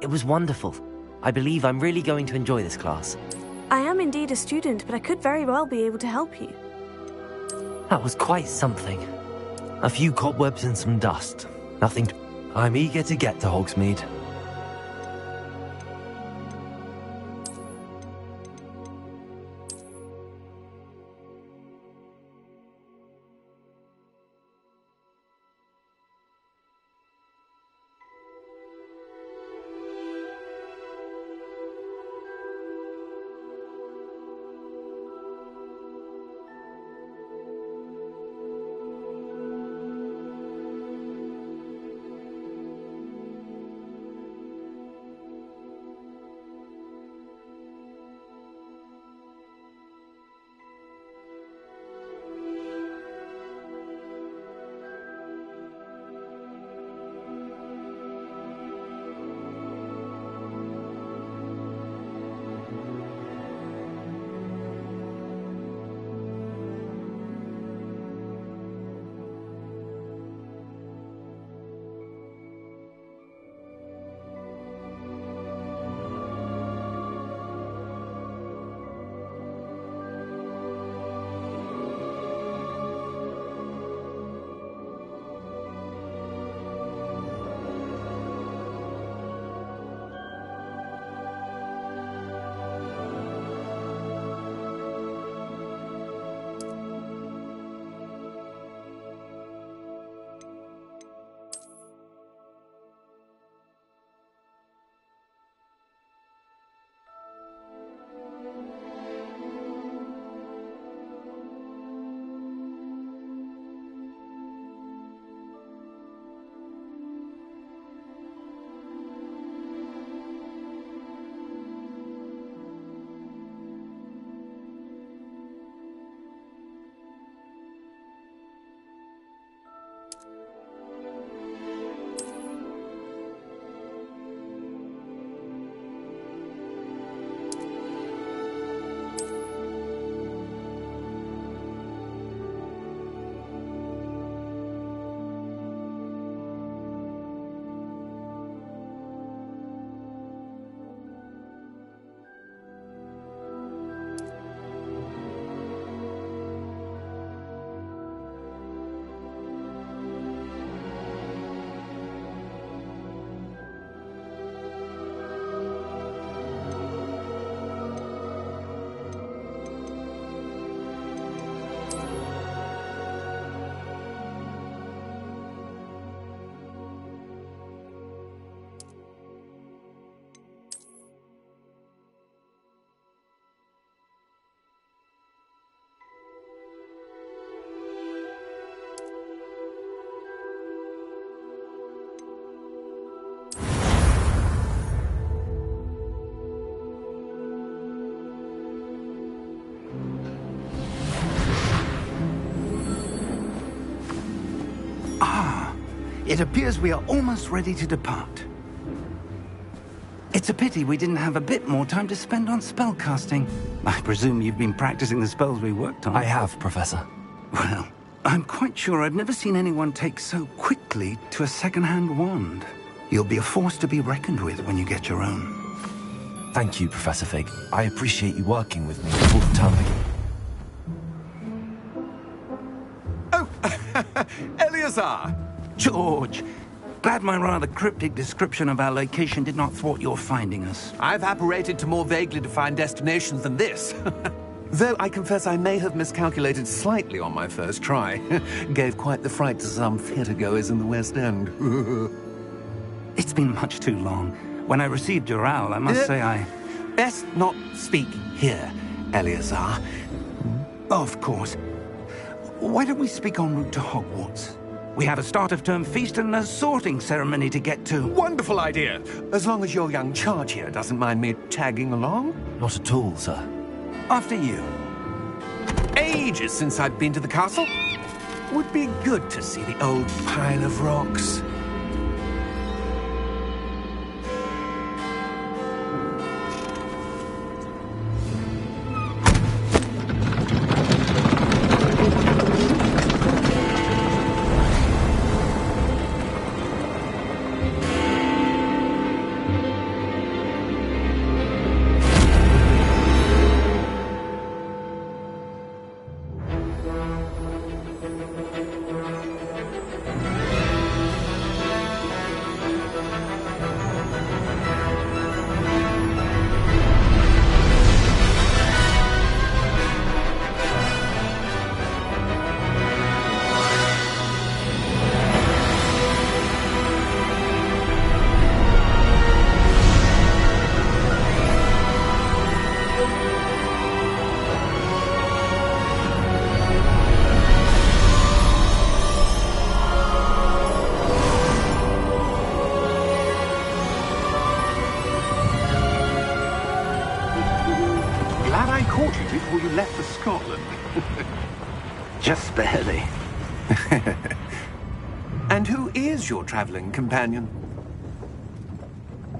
It was wonderful. I believe I'm really going to enjoy this class. I am indeed a student, but I could very well be able to help you. That was quite something. A few cobwebs and some dust. Nothing to... I'm eager to get to Hogsmeade. It appears we are almost ready to depart. It's a pity we didn't have a bit more time to spend on spellcasting. I presume you've been practicing the spells we worked on. I have, Professor. Well, I'm quite sure I've never seen anyone take so quickly to a second-hand wand. You'll be a force to be reckoned with when you get your own. Thank you, Professor Fig. I appreciate you working with me all the time. Oh, Eleazar! George, glad my rather cryptic description of our location did not thwart your finding us. I've apparated to more vaguely defined destinations than this. Though I confess I may have miscalculated slightly on my first try. Gave quite the fright to some theatre-goers in the West End. It's been much too long. When I received your owl, I must say I... Best not speak here, Eleazar. Of course. Why don't we speak en route to Hogwarts? We have a start-of-term feast and a sorting ceremony to get to. Wonderful idea! As long as your young charge here doesn't mind me tagging along. Not at all, sir. After you. Ages since I've been to the castle. Would be good to see the old pile of rocks. Before you left for Scotland. Just barely. And who is your traveling companion?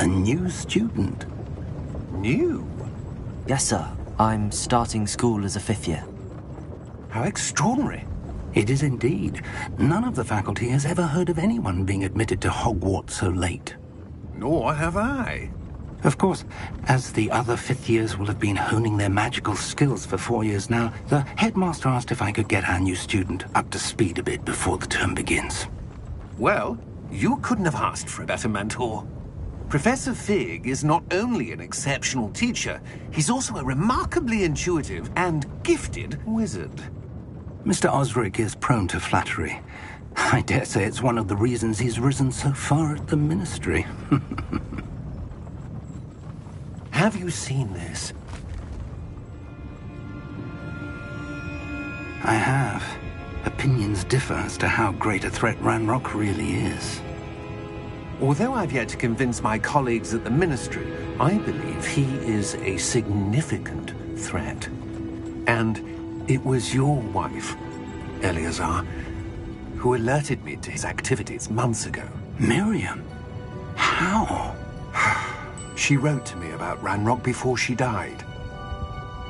A new student. New? Yes, sir. I'm starting school as a 5th year. How extraordinary. It is indeed. None of the faculty has ever heard of anyone being admitted to Hogwarts so late. Nor have I. Of course, as the other 5th years will have been honing their magical skills for 4 years now, the headmaster asked if I could get our new student up to speed a bit before the term begins. Well, you couldn't have asked for a better mentor. Professor Fig is not only an exceptional teacher, he's also a remarkably intuitive and gifted wizard. Mr. Osric is prone to flattery. I dare say it's one of the reasons he's risen so far at the ministry. Have you seen this? I have. Opinions differ as to how great a threat Ranrock really is. Although I've yet to convince my colleagues at the Ministry, I believe he is a significant threat. And it was your wife, Eleazar, who alerted me to his activities months ago. Miriam? How? She wrote to me about Ranrock before she died,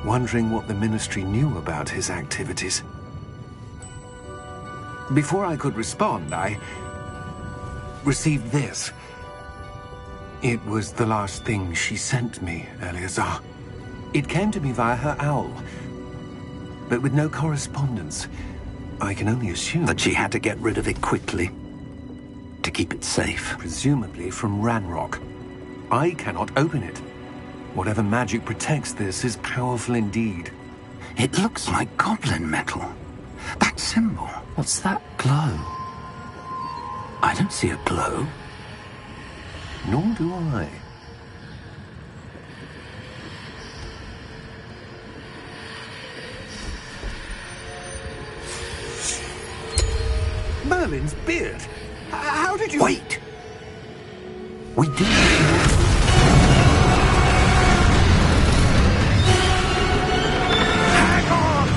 wondering what the Ministry knew about his activities. Before I could respond, I received this. It was the last thing she sent me, Eleazar. It came to me via her owl, but with no correspondence. I can only assume That she had to get rid of it quickly, to keep it safe. presumably from Ranrock. I cannot open it. Whatever magic protects this is powerful indeed. It looks like goblin metal. That symbol. What's that glow? I don't see a glow. Nor do I. Merlin's beard. How did you... Wait! We do. Hang on!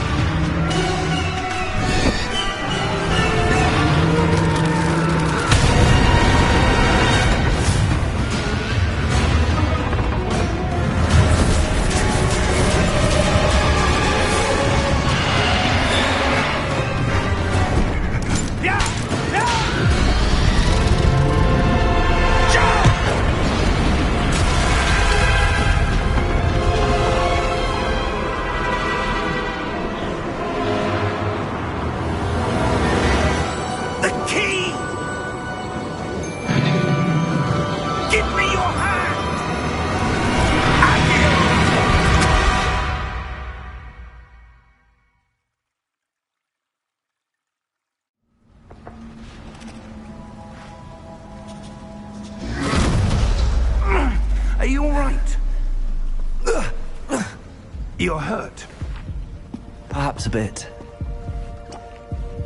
You're hurt. Perhaps a bit.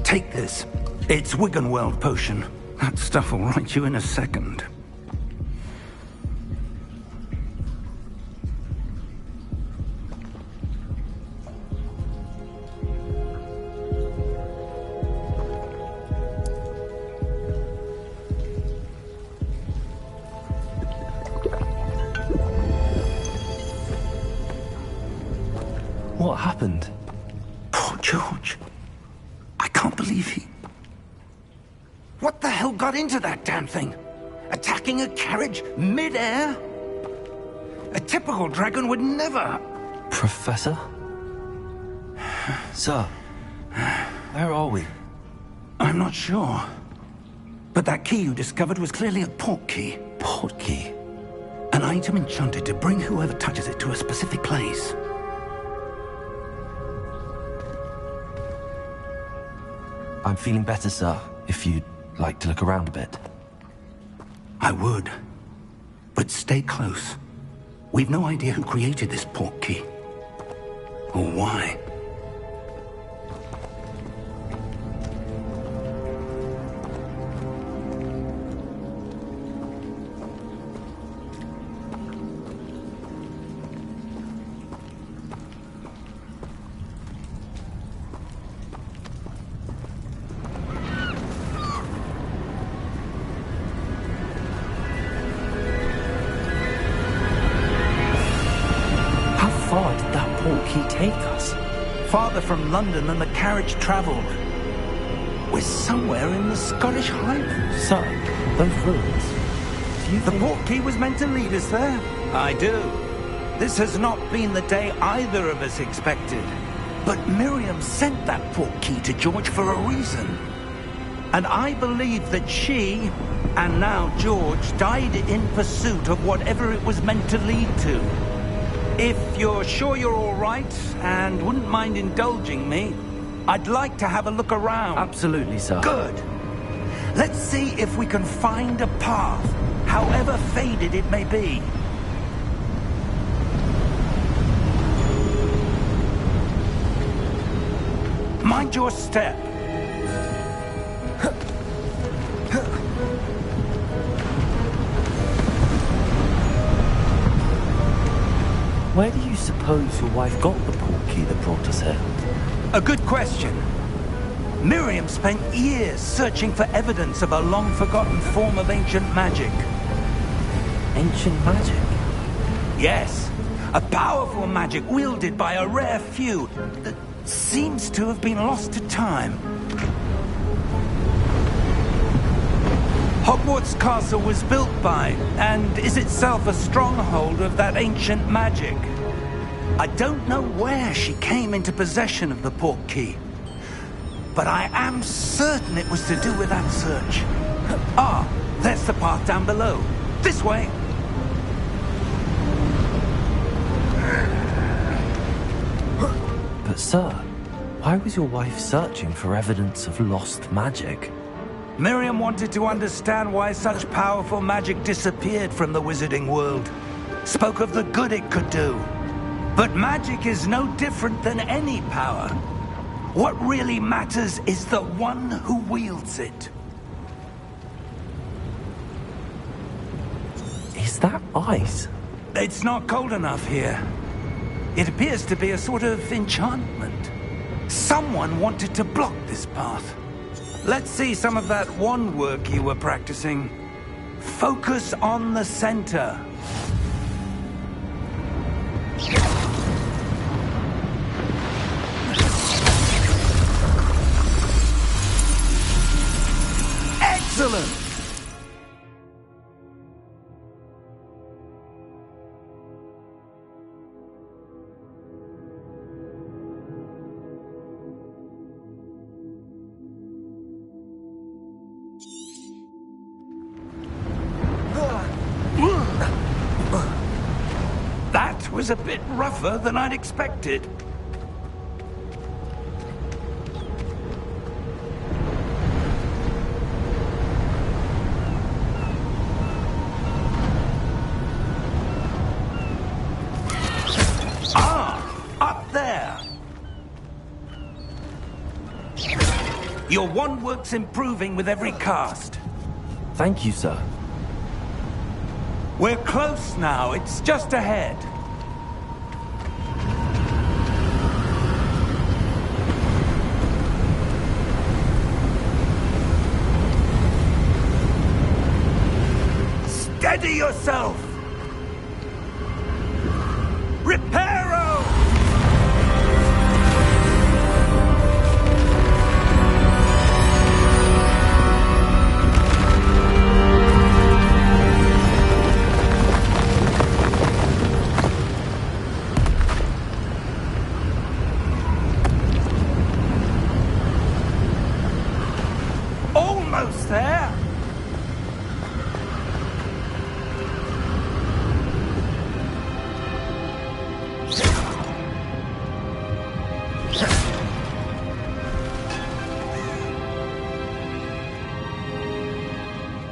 Take this. It's Wiggenweld potion. That stuff will right you in a second. What happened? Poor George. I can't believe he... What the hell got into that damn thing? Attacking a carriage mid-air? A typical dragon would never... Professor? Sir, where are we? I'm not sure. But that key you discovered was clearly a port key. Port key? An item enchanted to bring whoever touches it to a specific place. I'm feeling better, sir, if you'd like to look around a bit. I would. But stay close. We've no idea who created this port key. Or why. Take us? Farther from London than the carriage travelled. We're somewhere in the Scottish Highlands. Sir, those ruins. Do you The think... port key was meant to lead us there? I do. This has not been the day either of us expected. But Miriam sent that port key to George for a reason. And I believe that she, and now George, died in pursuit of whatever it was meant to lead to. If you're sure you're all right, and wouldn't mind indulging me, I'd like to have a look around. Absolutely, sir. Good. Let's see if we can find a path, however faded it may be. Mind your step. Where do you suppose your wife got the port key that brought us here? A good question. Miriam spent years searching for evidence of a long-forgotten form of ancient magic. Ancient magic? Yes, a powerful magic wielded by a rare few that seems to have been lost to time. Hogwarts Castle was built by, and is itself a stronghold of that ancient magic. I don't know where she came into possession of the port key, but I am certain it was to do with that search. Ah, there's the path down below. This way. But sir, why was your wife searching for evidence of lost magic? Miriam wanted to understand why such powerful magic disappeared from the wizarding world. Spoke of the good it could do. But magic is no different than any power. What really matters is the one who wields it. Is that ice? It's not cold enough here. It appears to be a sort of enchantment. Someone wanted to block this path. Let's see some of that wand work you were practicing. Focus on the center. Excellent! That was a bit rougher than I'd expected. Ah, Your wand work's improving with every cast. Thank you, sir. We're close now. It's just ahead. Steady yourself! Reparo! Almost there!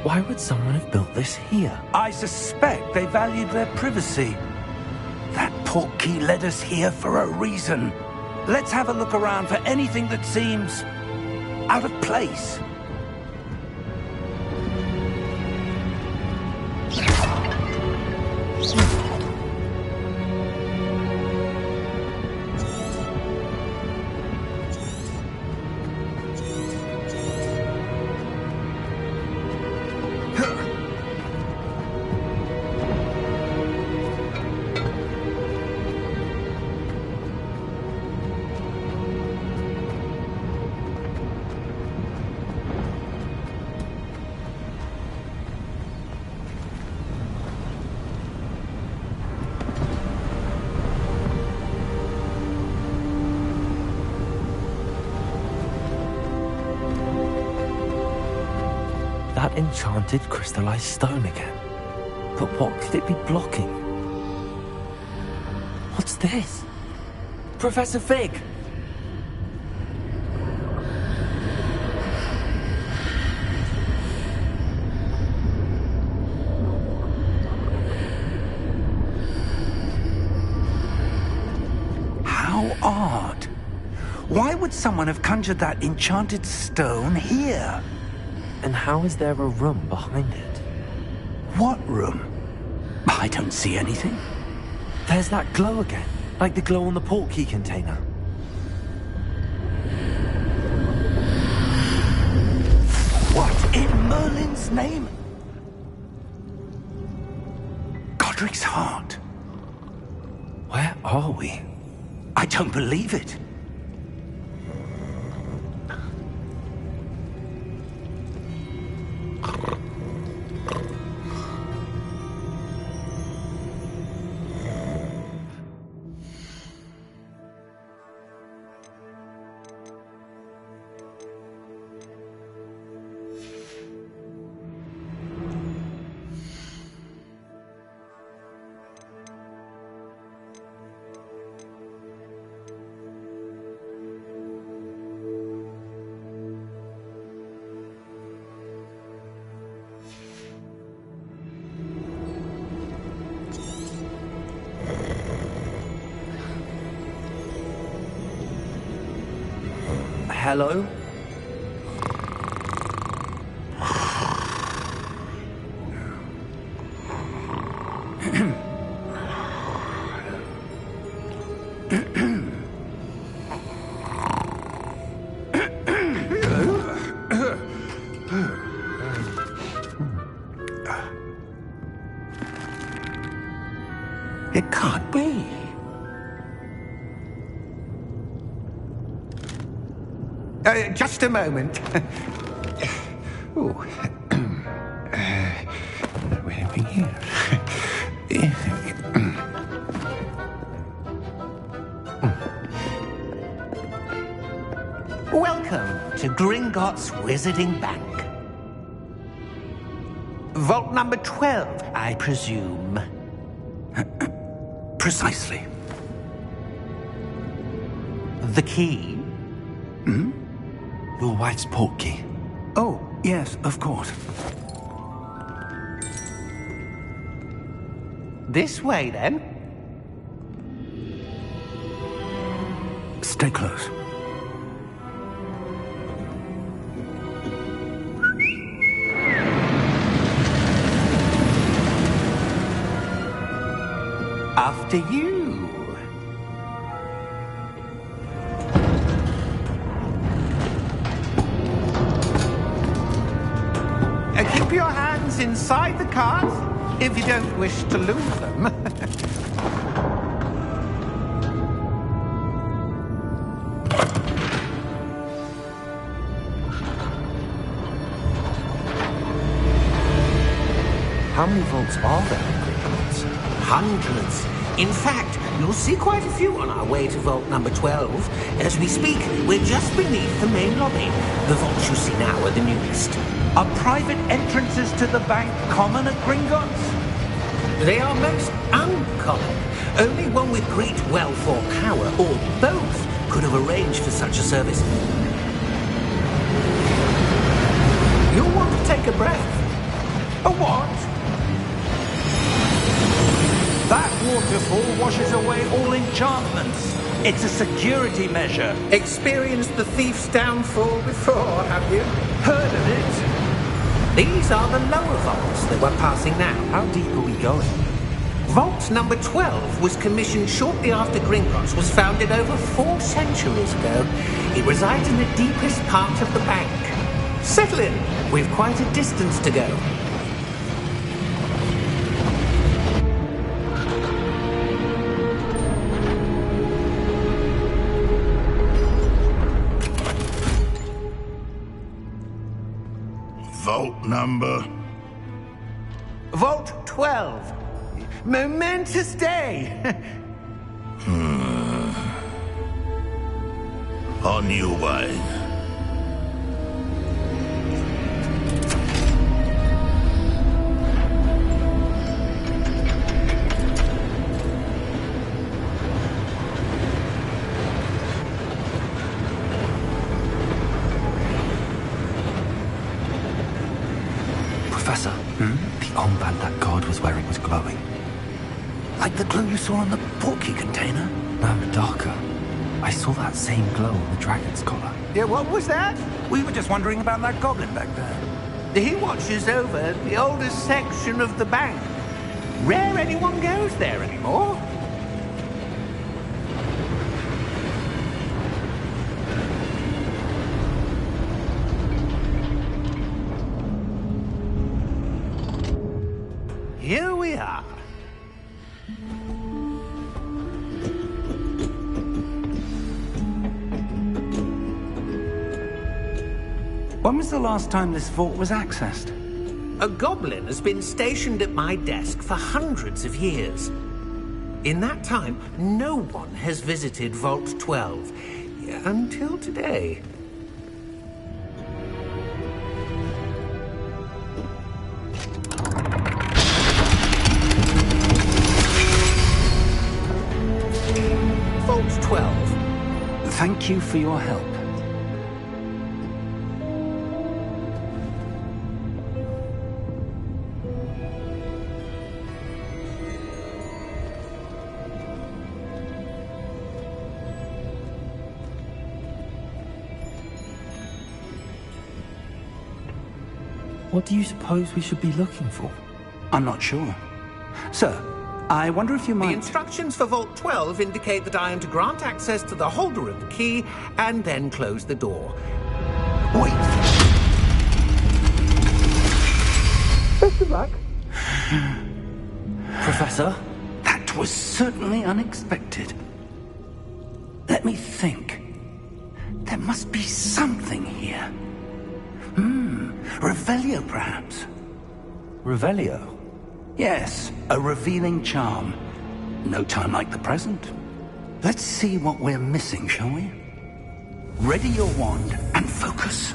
Why would someone have built this here? I suspect they valued their privacy. That portkey led us here for a reason. Let's have a look around for anything that seems out of place. That enchanted crystallized stone again. But what could it be blocking? What's this? Professor Fig! How odd. Why would someone have conjured that enchanted stone here? And how is there a room behind it? What room? I don't see anything. There's that glow again, like the glow on the portkey container. What in Merlin's name? Godric's heart. Where are we? I don't believe it. Hello? It can't be. Just a moment. Oh. Where are we here? Welcome to Gringotts Wizarding Bank. Vault number 12, I presume. Precisely. The key? Your wife's portkey. Oh, yes, of course. This way, then. Stay close. After you. Keep your hands inside the cart if you don't wish to lose them. How many vaults are there in Hogwarts? Hundreds. In fact, you'll see quite a few on our way to vault number 12. As we speak, we're just beneath the main lobby. The vaults you see now are the newest. Are private entrances to the bank common at Gringotts? They are most uncommon. Only one with great wealth or power, or both, could have arranged for such a service. You'll want to take a breath. A what? That waterfall washes away all enchantments. It's a security measure. Experienced the thief's downfall before, have you? Heard of it? These are the lower vaults that we're passing now. How deep are we going? Vault number 12 was commissioned shortly after Gringotts was founded over 4 centuries ago. It resides in the deepest part of the bank. Settle in. We've quite a distance to go. Vault number? Vault 12. Momentous day. On your way. Professor, the armband that guard was wearing was glowing. Like the glow you saw on the portkey container? No, darker. I saw that same glow on the dragon's collar. Yeah, what was that? We were just wondering about that goblin back there. He watches over the oldest section of the bank. Rare anyone goes there anymore. Here we are. When was the last time this vault was accessed? A goblin has been stationed at my desk for hundreds of years. In that time, no one has visited Vault 12 until today. Vault 12. Thank you for your help. What do you suppose we should be looking for? I'm not sure. Sir, I wonder if you The might... instructions for Vault 12 indicate that I am to grant access to the holder of the key and then close the door. Wait! Best of luck. Professor? That was certainly unexpected. Let me think. There must be something here. Revelio, perhaps? Revelio? Yes, a revealing charm. No time like the present. Let's see what we're missing, shall we? Ready your wand and focus.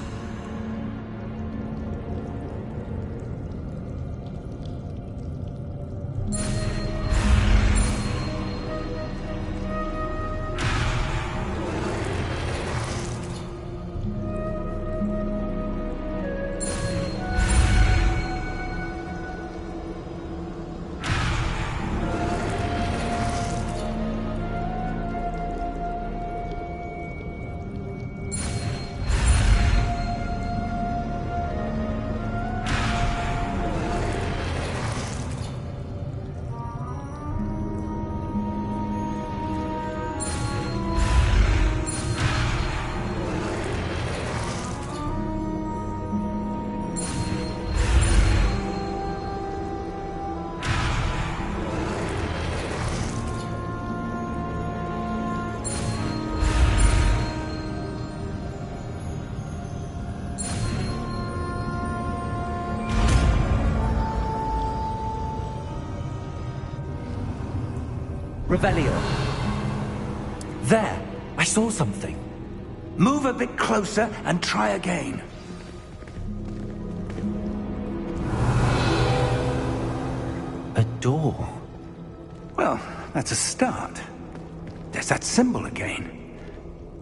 Revelio. There! I saw something. Move a bit closer and try again. A door. Well, that's a start. There's that symbol again.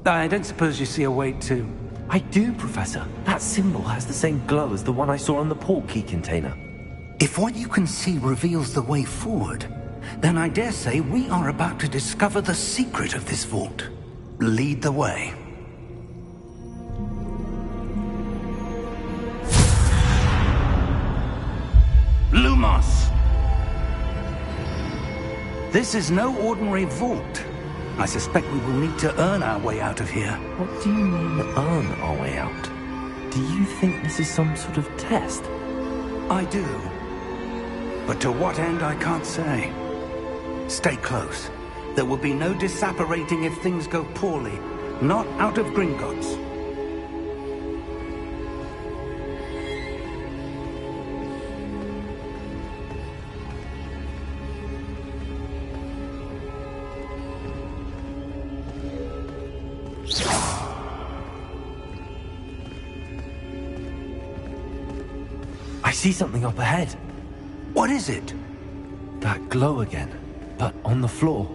I don't suppose you see a way to... I do, Professor. That symbol has the same glow as the one I saw on the port key container. If what you can see reveals the way forward, then I dare say we are about to discover the secret of this vault. Lead the way. Lumos! This is no ordinary vault. I suspect we will need to earn our way out of here. What do you mean, earn our way out? Do you think this is some sort of test? I do. But to what end, I can't say. Stay close. There will be no disapparating if things go poorly. Not out of Gringotts. I see something up ahead. What is it? That glow again, but on the floor.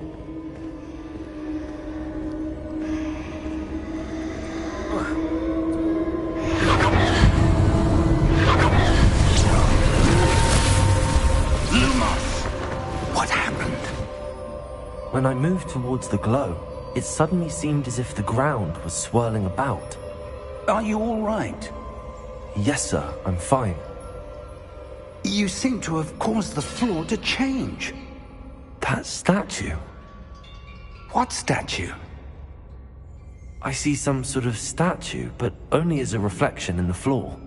Lumos! What happened? When I moved towards the glow, it suddenly seemed as if the ground was swirling about. Are you all right? Yes, sir, I'm fine. You seem to have caused the floor to change. That statue. What statue? I see some sort of statue, but only as a reflection in the floor.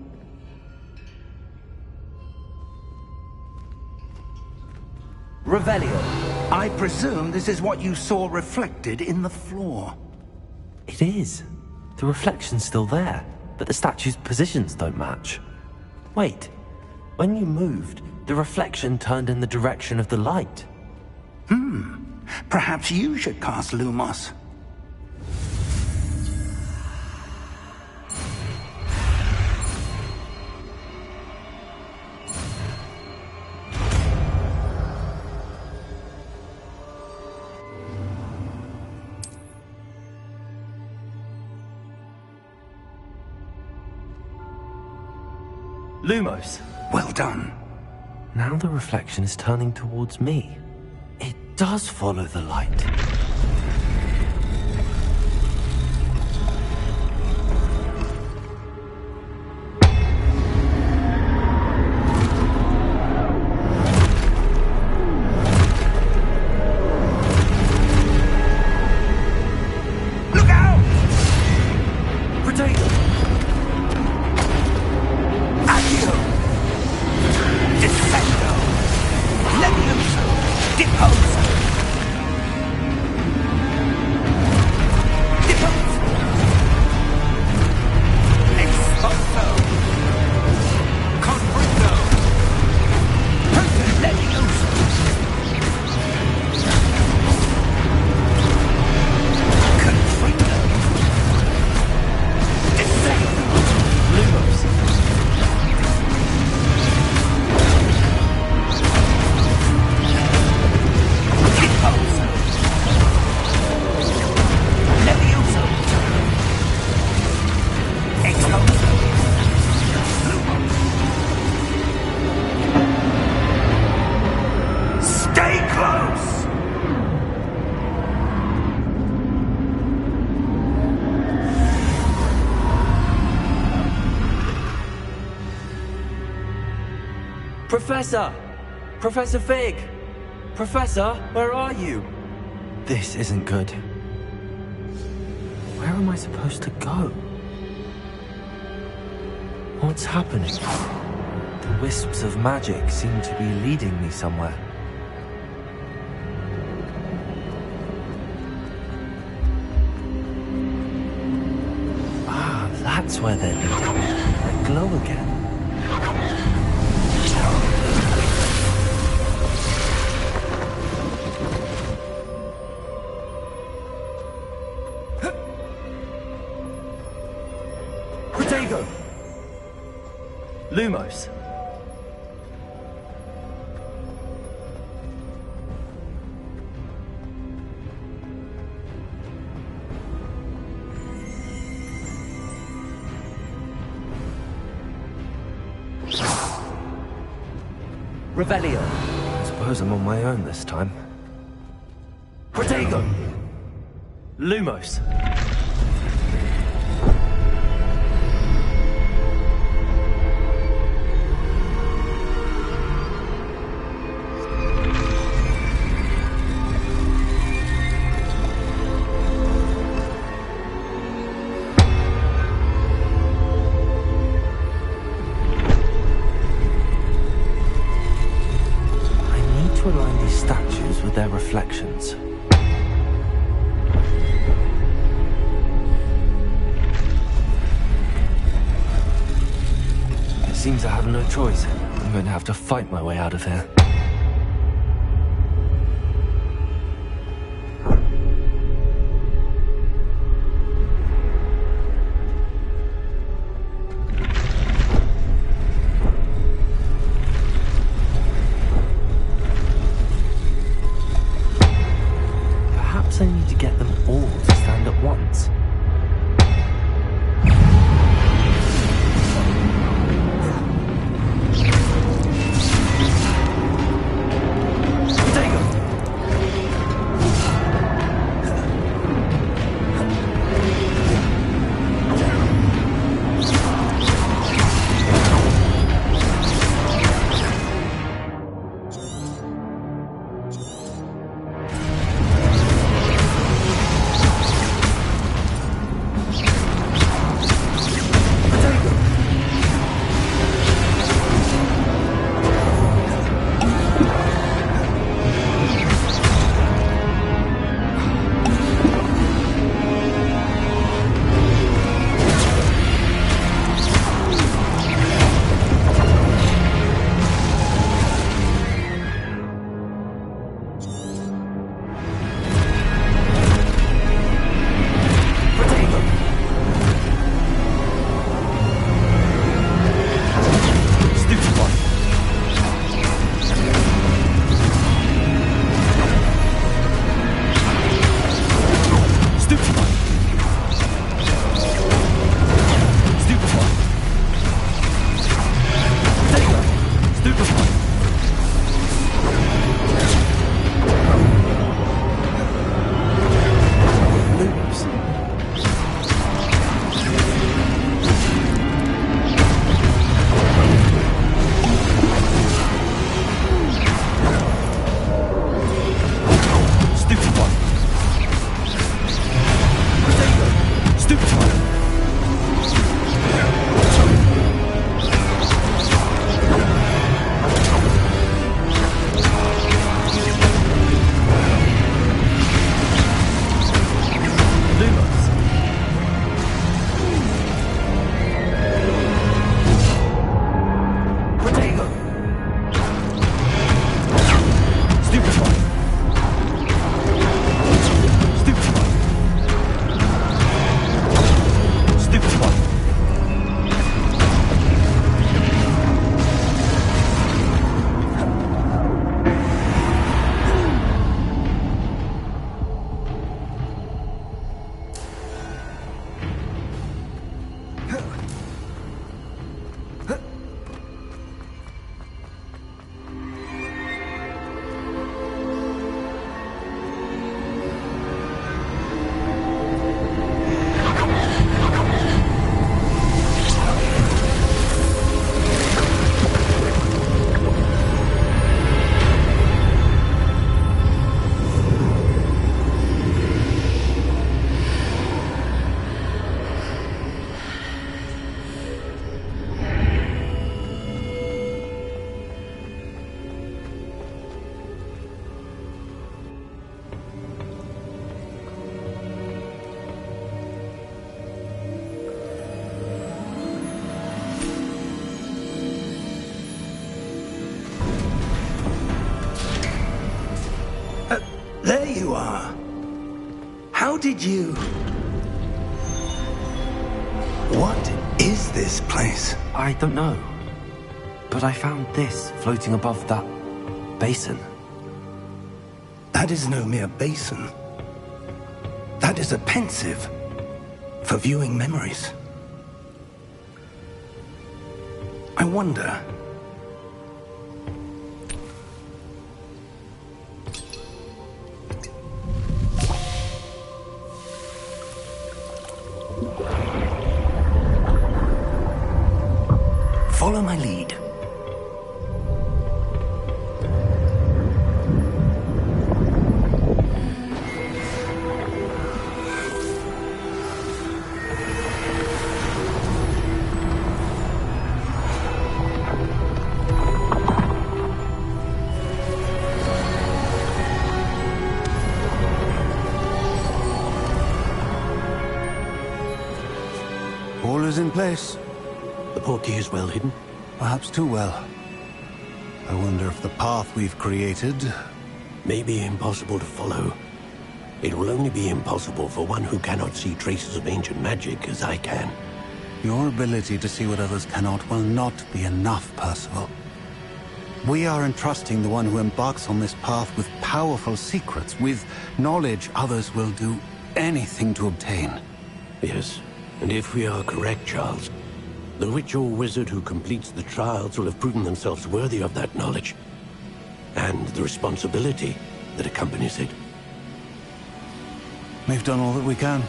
Revelio. I presume this is what you saw reflected in the floor. It is. The reflection's still there, but the statue's positions don't match. Wait. When you moved, the reflection turned in the direction of the light. Perhaps you should cast Lumos. Lumos. Well done. Now the reflection is turning towards me. It does follow the light. Look out! Potato! Accio! Descendo! Levioso! Deposo! Deposo! Exposo! Confringo! Levioso! Confringo! Descendo! Lumos. Deposo! Levioso! Exposo! Stay close! Professor! Professor Fig! Professor, where are you? This isn't good. Where am I supposed to go? What's happening? The wisps of magic seem to be leading me somewhere. Ah, that's where they're leading me. That glow again. Protego! Lumos. Revelio. I suppose I'm on my own this time. Protego! Lumos. Align these statues with their reflections. It seems I have no choice. I'm going to have to fight my way out of here. I need to get them all to stand at once. There you are. How did you... What is this place? I don't know. But I found this floating above that basin. That is no mere basin. That is a pensive for viewing memories. I wonder... Follow my lead. All is in place. The portkey is well hidden? Perhaps too well. I wonder if the path we've created... May be impossible to follow. It will only be impossible for one who cannot see traces of ancient magic as I can. Your ability to see what others cannot will not be enough, Percival. We are entrusting the one who embarks on this path with powerful secrets, with knowledge others will do anything to obtain. Yes, and if we are correct, Charles, the witch or wizard who completes the trials will have proven themselves worthy of that knowledge, and the responsibility that accompanies it. We've done all that we can.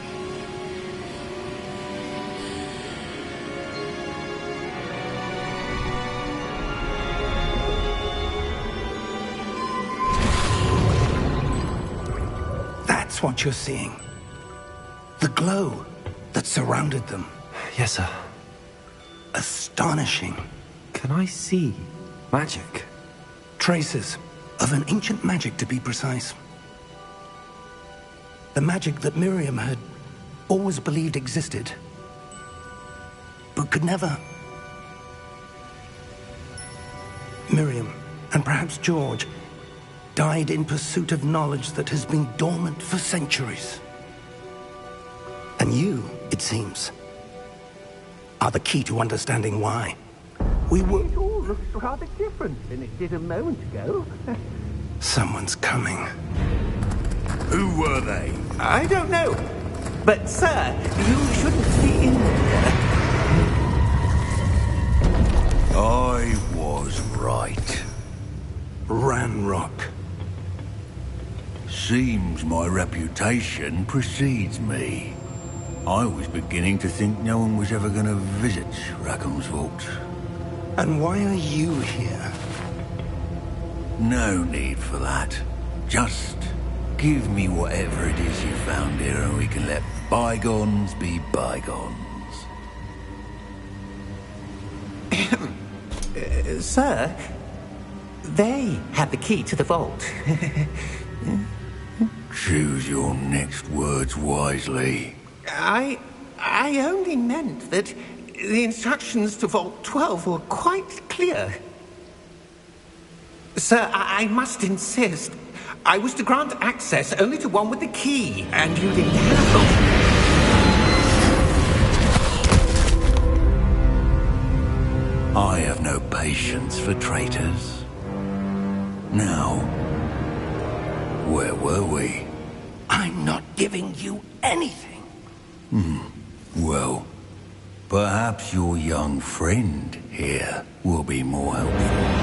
That's what you're seeing. The glow that surrounded them. Yes, sir. Astonishing. Can I see magic? Traces of an ancient magic, to be precise. The magic that Miriam had always believed existed, but could never. Miriam, and perhaps George, died in pursuit of knowledge that has been dormant for centuries. And you, it seems, are the key to understanding why. We were... It all looks rather different than it did a moment ago. Someone's coming. Who were they? I don't know. But, sir, you shouldn't be in there. I was right. Ranrock. Seems my reputation precedes me. I was beginning to think no one was ever going to visit Rackham's Vault. And why are you here? No need for that. Just give me whatever it is you found here and we can let bygones be bygones. Sir, they had the key to the vault. Choose your next words wisely. I only meant that the instructions to Vault 12 were quite clear. Sir, I must insist. I was to grant access only to one with the key, and you didn't have them. I have no patience for traitors. Now, where were we? I'm not giving you anything. Well, perhaps your young friend here will be more helpful.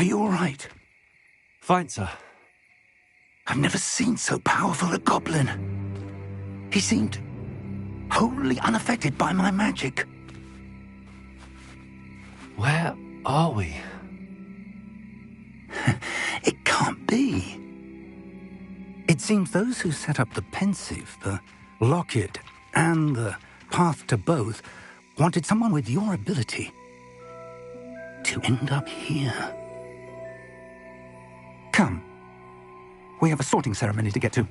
Are you all right? Fine, sir. I've never seen so powerful a goblin. He seemed wholly unaffected by my magic. Where are we? It can't be. It seems those who set up the pensive, the locket, and the path to both wanted someone with your ability to end up here. Come. We have a sorting ceremony to get to.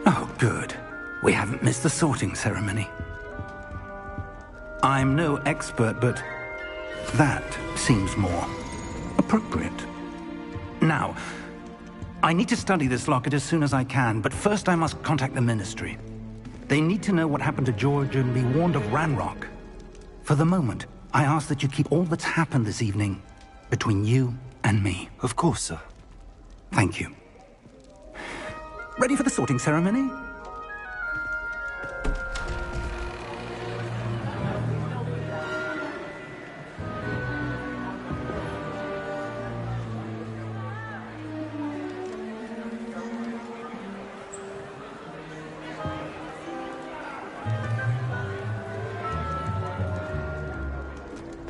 Oh, good. We haven't missed the sorting ceremony. I'm no expert, but that seems more appropriate. Now, I need to study this locket as soon as I can, but first I must contact the Ministry. They need to know what happened to George and be warned of Ranrock. For the moment, I ask that you keep all that's happened this evening between you and me. Of course, sir. Thank you. Ready for the sorting ceremony?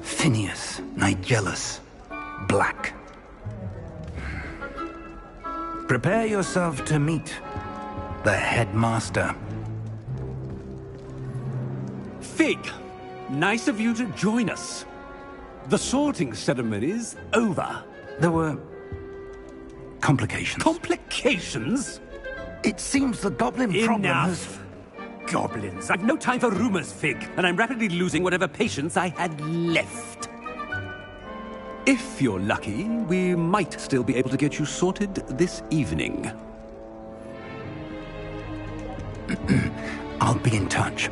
Phineas, Nigellus, Black. Prepare yourself to meet the headmaster. Fig, nice of you to join us. The sorting ceremony's over. There were complications. Complications? It seems the goblin problem has... Enough! Goblins. I've no time for rumors, Fig, and I'm rapidly losing whatever patience I had left. If you're lucky, we might still be able to get you sorted this evening. I'll be in touch.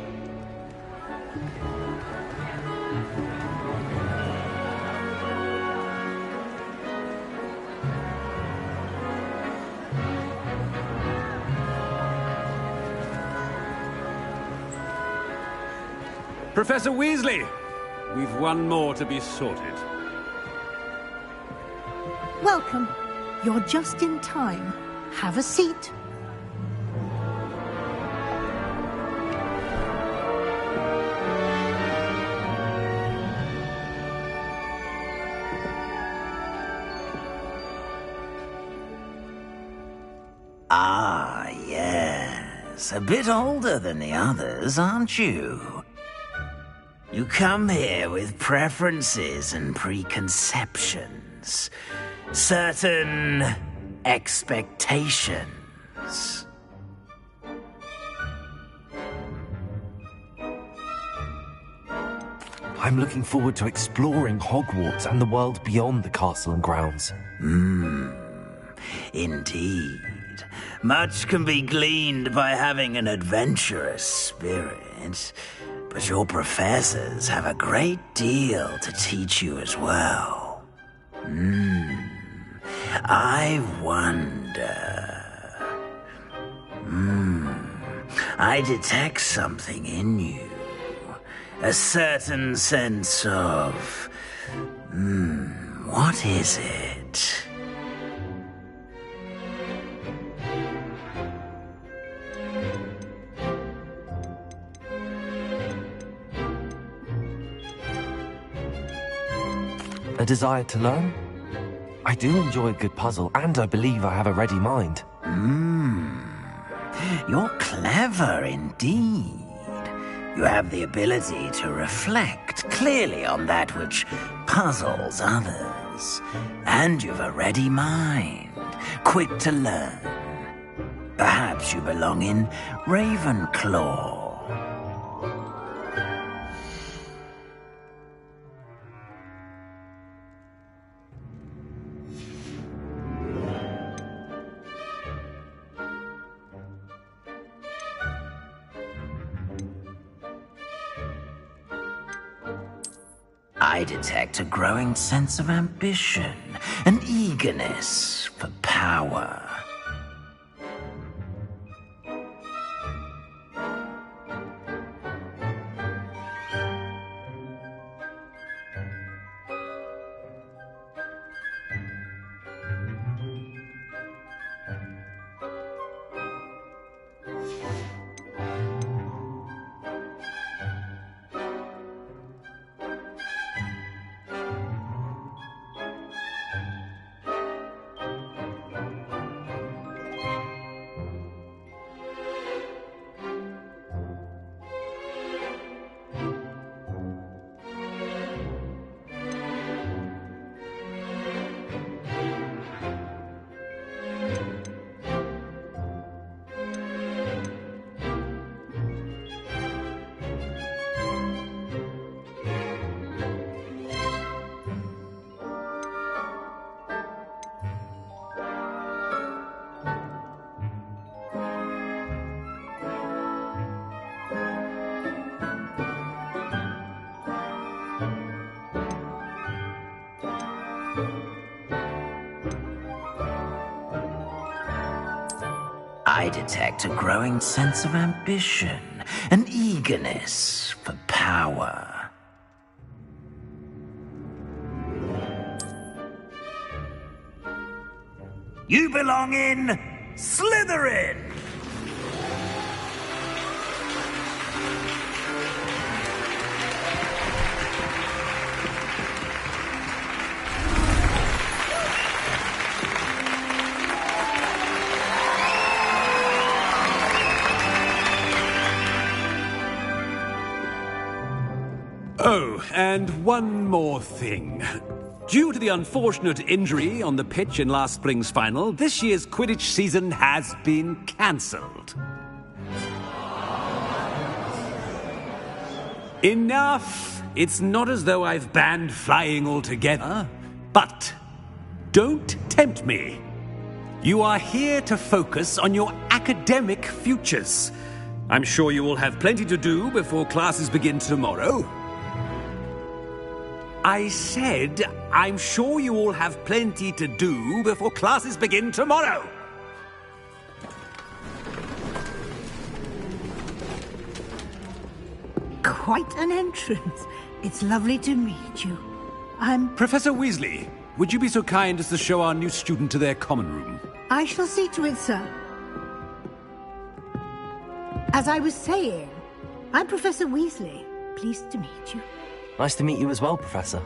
Professor Weasley, we've one more to be sorted. Welcome. You're just in time. Have a seat. Ah, yes. A bit older than the others, aren't you? You come here with preferences and preconceptions. Certain expectations. I'm looking forward to exploring Hogwarts and the world beyond the castle and grounds. Indeed. Much can be gleaned by having an adventurous spirit, but your professors have a great deal to teach you as well. I wonder... I detect something in you. A certain sense of... what is it? A desire to learn? I do enjoy a good puzzle, and I believe I have a ready mind. You're clever indeed. You have the ability to reflect clearly on that which puzzles others. And you've a ready mind, quick to learn. Perhaps you belong in Ravenclaw. I detect a growing sense of ambition, an eagerness for power. I detect a growing sense of ambition, an eagerness for power. You belong in Slytherin! Oh, and one more thing. Due to the unfortunate injury on the pitch in last spring's final, this year's Quidditch season has been cancelled. Enough! It's not as though I've banned flying altogether. But don't tempt me. You are here to focus on your academic futures. I'm sure you will have plenty to do before classes begin tomorrow. I said, I'm sure you all have plenty to do before classes begin tomorrow. Quite an entrance. It's lovely to meet you. I'm... Professor Weasley, would you be so kind as to show our new student to their common room? I shall see to it, sir. As I was saying, I'm Professor Weasley. Pleased to meet you. Nice to meet you as well, Professor.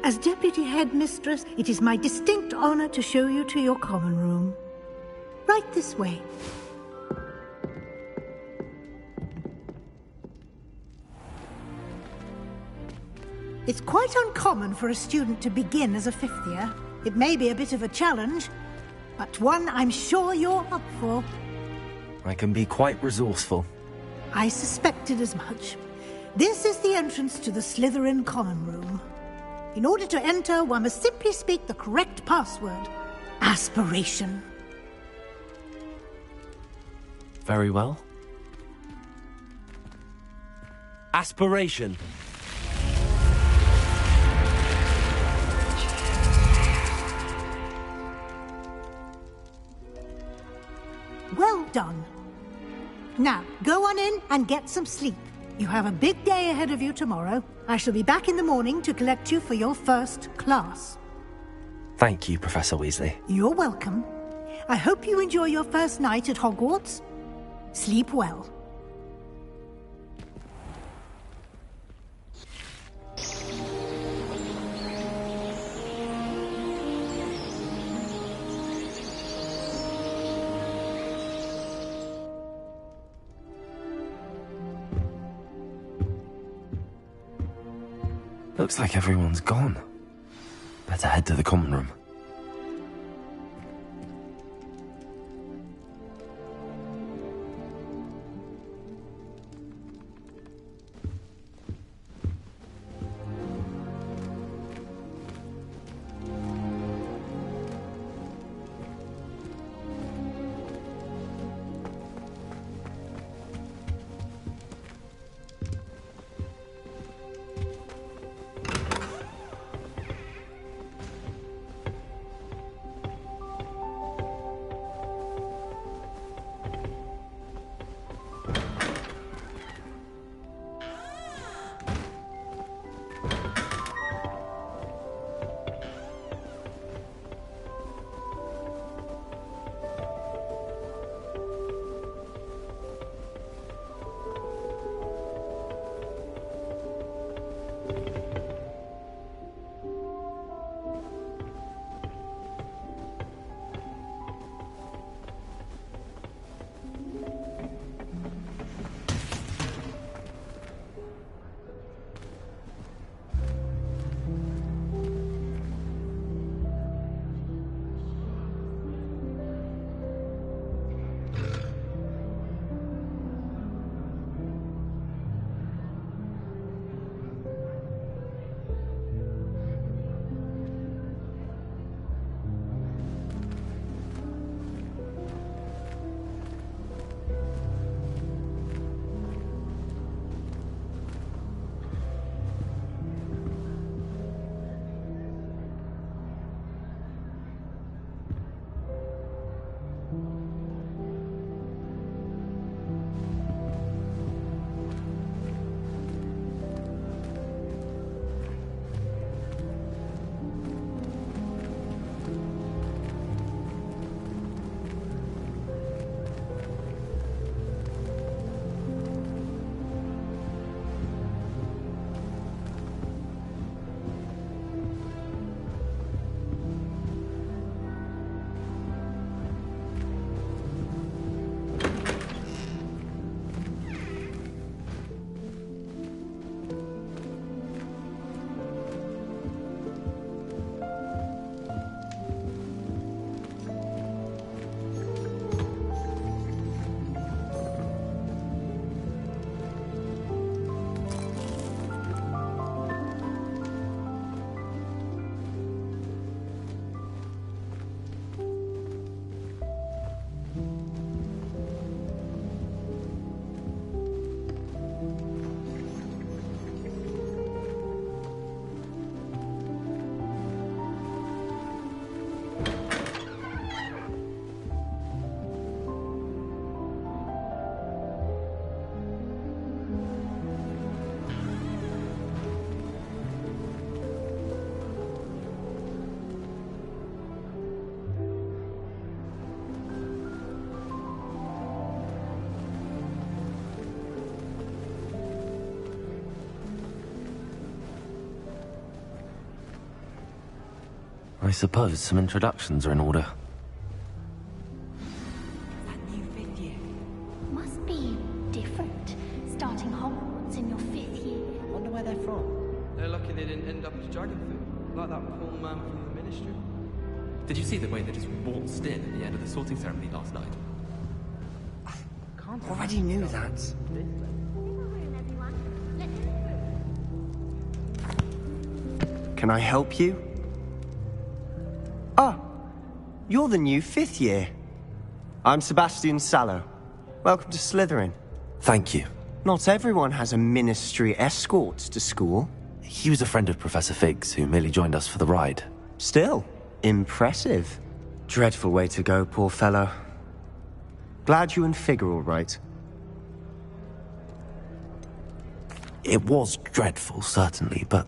As Deputy Headmistress, it is my distinct honor to show you to your common room. Right this way. It's quite uncommon for a student to begin as a fifth year. It may be a bit of a challenge, but one I'm sure you're up for. I can be quite resourceful. I suspected as much. This is the entrance to the Slytherin common room. In order to enter, one must simply speak the correct password. Aspiration. Very well. Aspiration. Well done. Now, go on in and get some sleep. You have a big day ahead of you tomorrow. I shall be back in the morning to collect you for your first class. Thank you, Professor Weasley. You're welcome. I hope you enjoy your first night at Hogwarts. Sleep well. Looks like everyone's gone. Better head to the common room. I suppose some introductions are in order. That new fifth year must be different. Starting Hogwarts in your 5th year. Wonder where they're from. They're lucky they didn't end up as dragon food, like that poor man from the Ministry. Did you see the way they just waltzed in at the end of the sorting ceremony last night? Already knew that. Can I help you? Ah, you're the new 5th year. I'm Sebastian Sallow. Welcome to Slytherin. Thank you. Not everyone has a Ministry escort to school. He was a friend of Professor Fig's who merely joined us for the ride. Still, impressive. Dreadful way to go, poor fellow. Glad you and Fig are all right. It was dreadful, certainly, but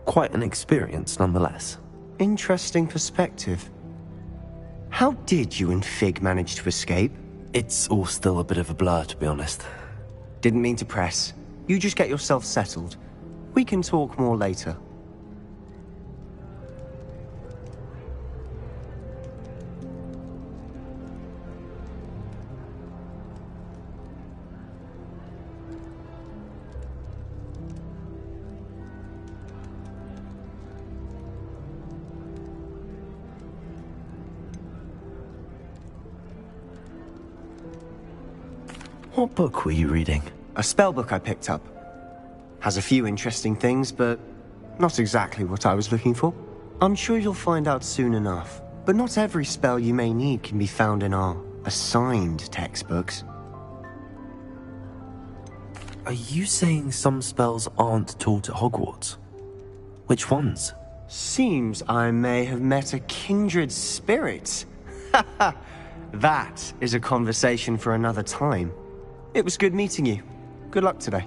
quite an experience nonetheless. Interesting perspective. How did you and Fig manage to escape? It's all still a bit of a blur, to be honest. Didn't mean to press. You just get yourself settled. We can talk more later. What book were you reading? A spell book I picked up. Has a few interesting things, but not exactly what I was looking for. I'm sure you'll find out soon enough. But not every spell you may need can be found in our assigned textbooks. Are you saying some spells aren't taught at Hogwarts? Which ones? Seems I may have met a kindred spirit. That is a conversation for another time. It was good meeting you. Good luck today.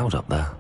loud up there.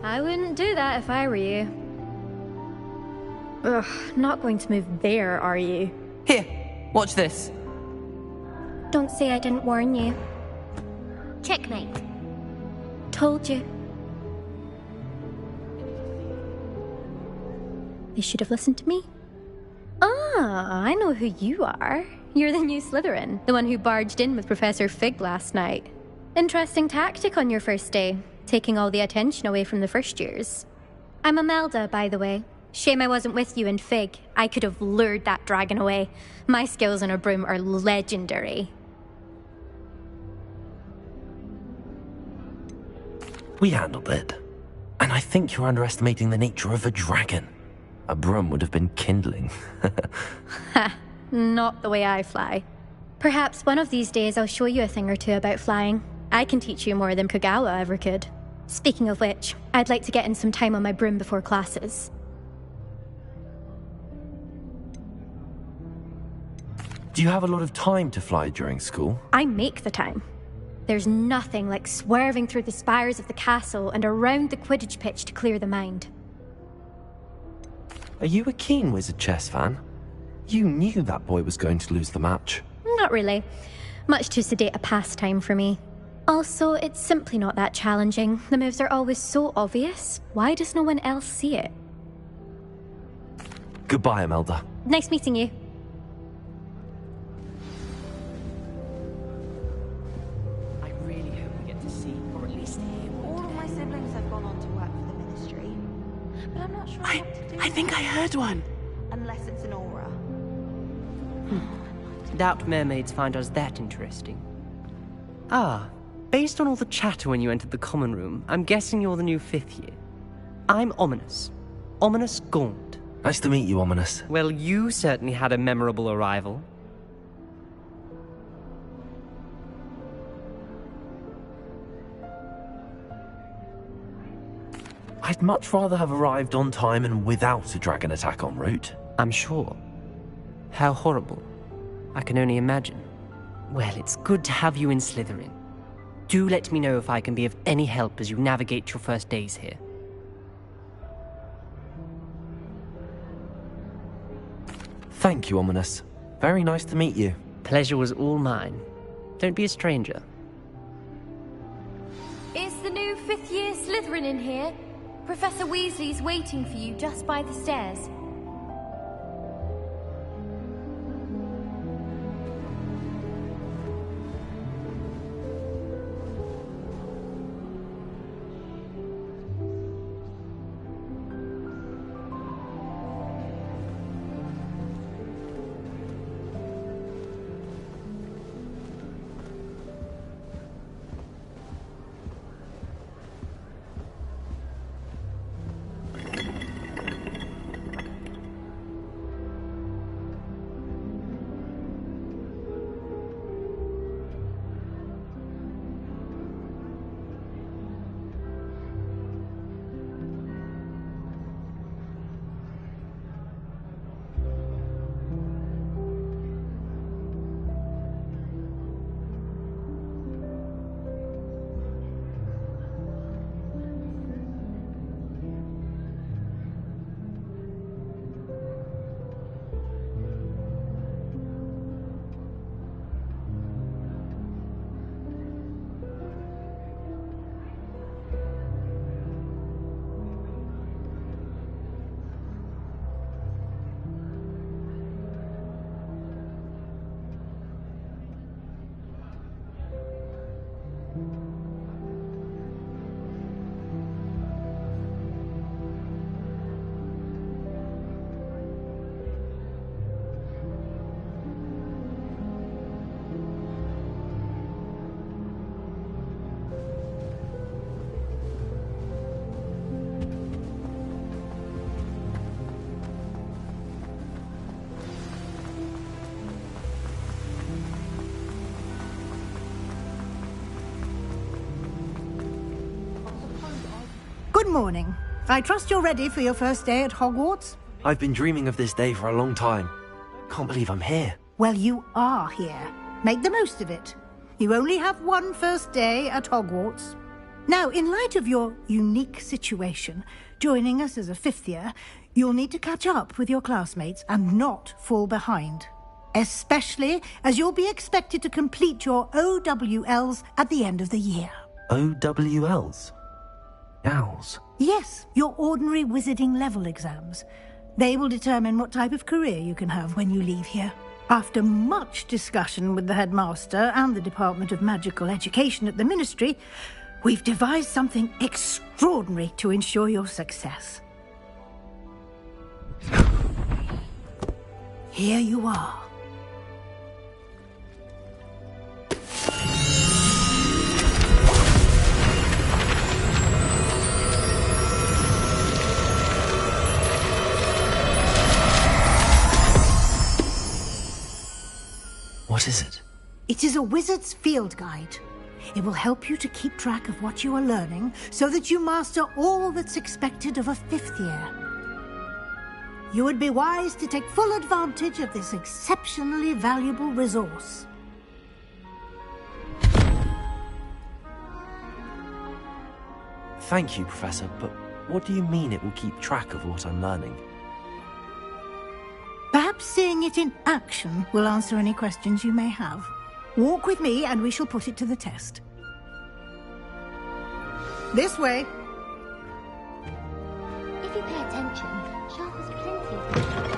I wouldn't do that if I were you. Ugh, not going to move there, are you? Here, watch this. Don't say I didn't warn you. Checkmate. Told you. You should have listened to me. Ah, I know who you are. You're the new Slytherin, the one who barged in with Professor Fig last night. Interesting tactic on your first day, taking all the attention away from the first years. I'm Imelda, by the way. Shame I wasn't with you in Fig. I could have lured that dragon away. My skills on a broom are legendary. We handled it. And I think you're underestimating the nature of a dragon. A broom would have been kindling. Ha, not the way I fly. Perhaps one of these days I'll show you a thing or two about flying. I can teach you more than Kogawa ever could. Speaking of which, I'd like to get in some time on my broom before classes. Do you have a lot of time to fly during school? I make the time. There's nothing like swerving through the spires of the castle and around the Quidditch pitch to clear the mind. Are you a keen Wizard chess fan? You knew that boy was going to lose the match. Not really. Much too sedate a pastime for me. Also, it's simply not that challenging. The moves are always so obvious. Why does no one else see it? Goodbye, Imelda. Nice meeting you. I really hope we get to see, or at least hear All of my siblings have gone on to work for the Ministry. But I'm not sure what to do. I think I heard one. Unless it's an aura. Doubt mermaids find us that interesting. Ah, based on all the chatter when you entered the common room, I'm guessing you're the new 5th year. I'm Ominous. Ominous Gaunt. Nice to meet you, Ominous. Well, you certainly had a memorable arrival. I'd much rather have arrived on time and without a dragon attack en route. I'm sure. How horrible. I can only imagine. Well, it's good to have you in Slytherin. Do let me know if I can be of any help as you navigate your first days here. Thank you, Ominous. Very nice to meet you. Pleasure was all mine. Don't be a stranger. Is the new 5th year Slytherin in here? Professor Weasley's waiting for you just by the stairs. Good morning. I trust you're ready for your first day at Hogwarts? I've been dreaming of this day for a long time. Can't believe I'm here. Well, you are here. Make the most of it. You only have one first day at Hogwarts. Now, in light of your unique situation, joining us as a fifth year, you'll need to catch up with your classmates and not fall behind. Especially as you'll be expected to complete your OWLs at the end of the year. OWLs? Owls? Yes, your ordinary wizarding level exams. They will determine what type of career you can have when you leave here. After much discussion with the headmaster and the Department of Magical Education at the Ministry, we've devised something extraordinary to ensure your success. Here you are. What is it? It is a wizard's field guide. It will help you to keep track of what you are learning so that you master all that's expected of a fifth year. You would be wise to take full advantage of this exceptionally valuable resource. Thank you, Professor, but what do you mean it will keep track of what I'm learning? Perhaps seeing it in action will answer any questions you may have. Walk with me and we shall put it to the test. This way. If you pay attention, Sharp has plenty of things.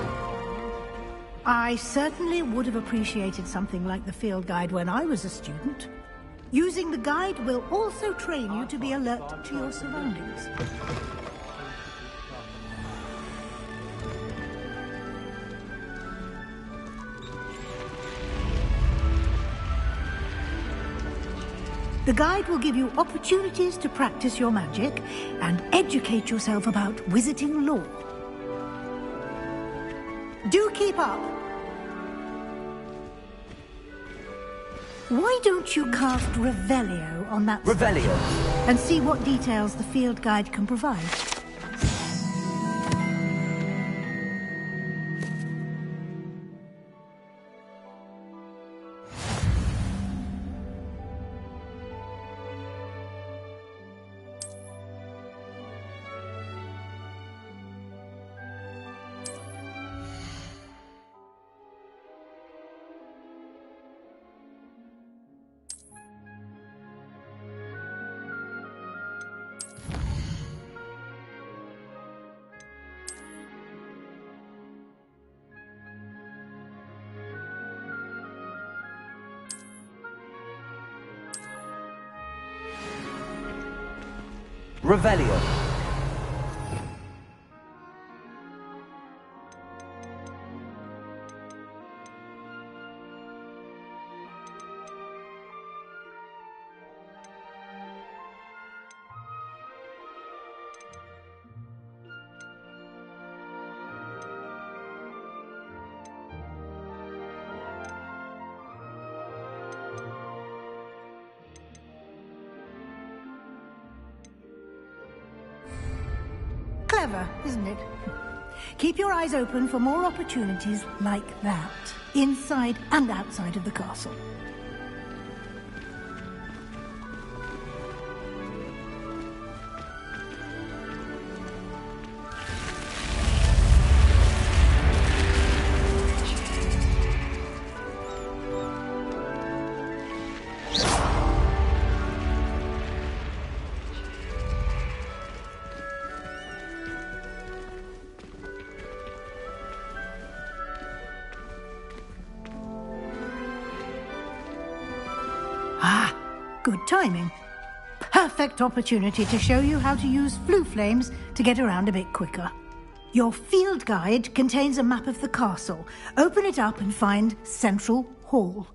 I certainly would have appreciated something like the field guide when I was a student. Using the guide will also train you to be alert to your surroundings. The guide will give you opportunities to practice your magic and educate yourself about wizarding lore. Do keep up. Why don't you cast Revelio on that Revelio? And see what details the field guide can provide? Revelio. Clever, isn't it? Keep your eyes open for more opportunities like that, inside and outside of the castle. Good timing. Perfect opportunity to show you how to use flue flames to get around a bit quicker. Your field guide contains a map of the castle. Open it up and find Central Hall.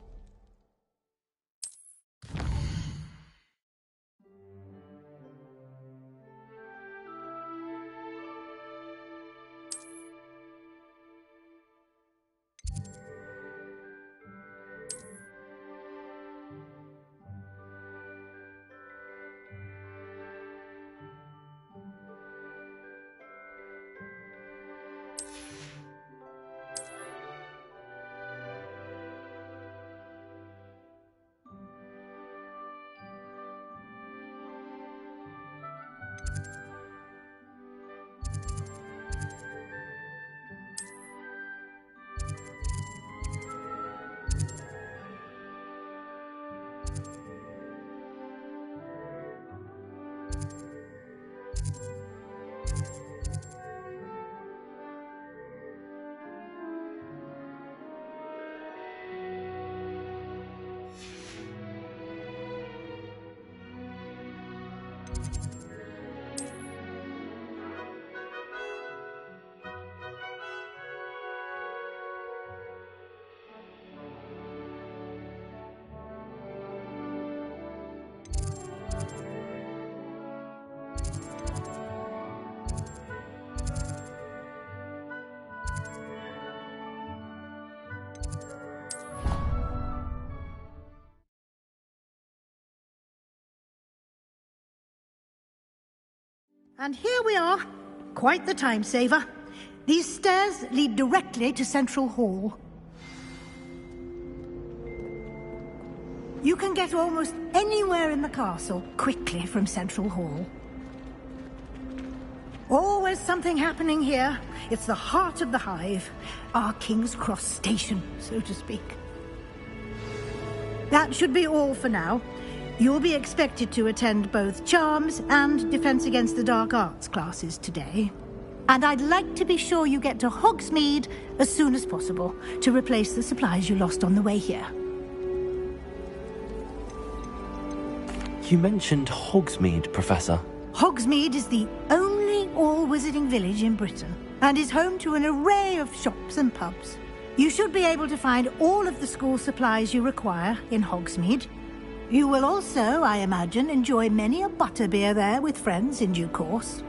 And here we are. Quite the time saver. These stairs lead directly to Central Hall. You can get almost anywhere in the castle quickly from Central Hall. Always something happening here. It's the heart of the hive. Our King's Cross station, so to speak. That should be all for now. You'll be expected to attend both Charms and Defense Against the Dark Arts classes today. And I'd like to be sure you get to Hogsmeade as soon as possible to replace the supplies you lost on the way here. You mentioned Hogsmeade, Professor. Hogsmeade is the only all-wizarding village in Britain and is home to an array of shops and pubs. You should be able to find all of the school supplies you require in Hogsmeade. You will also, I imagine, enjoy many a butterbeer there with friends in due course.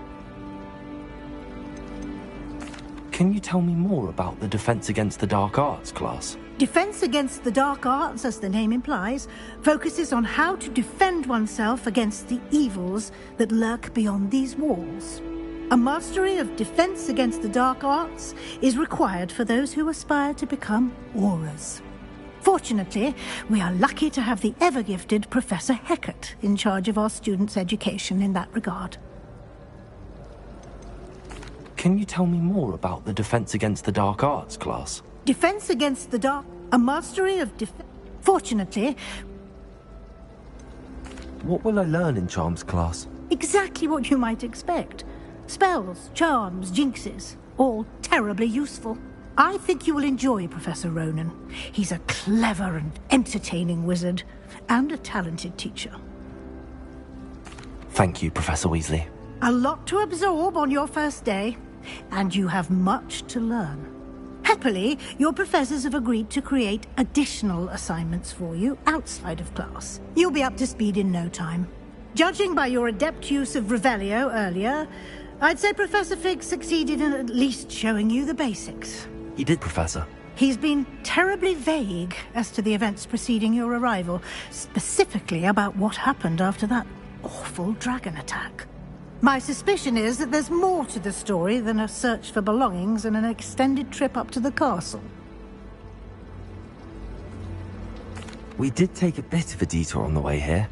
Can you tell me more about the Defense Against the Dark Arts class? Defense Against the Dark Arts, as the name implies, focuses on how to defend oneself against the evils that lurk beyond these walls. A mastery of Defense Against the Dark Arts is required for those who aspire to become Aurors. Fortunately, we are lucky to have the ever-gifted Professor Hecat in charge of our students' education in that regard. Can you tell me more about the Defense Against the Dark Arts class? Defense Against the Dark... A mastery of Fortunately... What will I learn in Charms class? Exactly what you might expect. Spells, charms, jinxes. All terribly useful. I think you will enjoy Professor Ronan. He's a clever and entertaining wizard, and a talented teacher. Thank you, Professor Weasley. A lot to absorb on your first day, and you have much to learn. Happily, your professors have agreed to create additional assignments for you outside of class. You'll be up to speed in no time. Judging by your adept use of Revelio earlier, I'd say Professor Fig succeeded in at least showing you the basics. He did, Professor. He's been terribly vague as to the events preceding your arrival, specifically about what happened after that awful dragon attack. My suspicion is that there's more to the story than a search for belongings and an extended trip up to the castle. We did take a bit of a detour on the way here.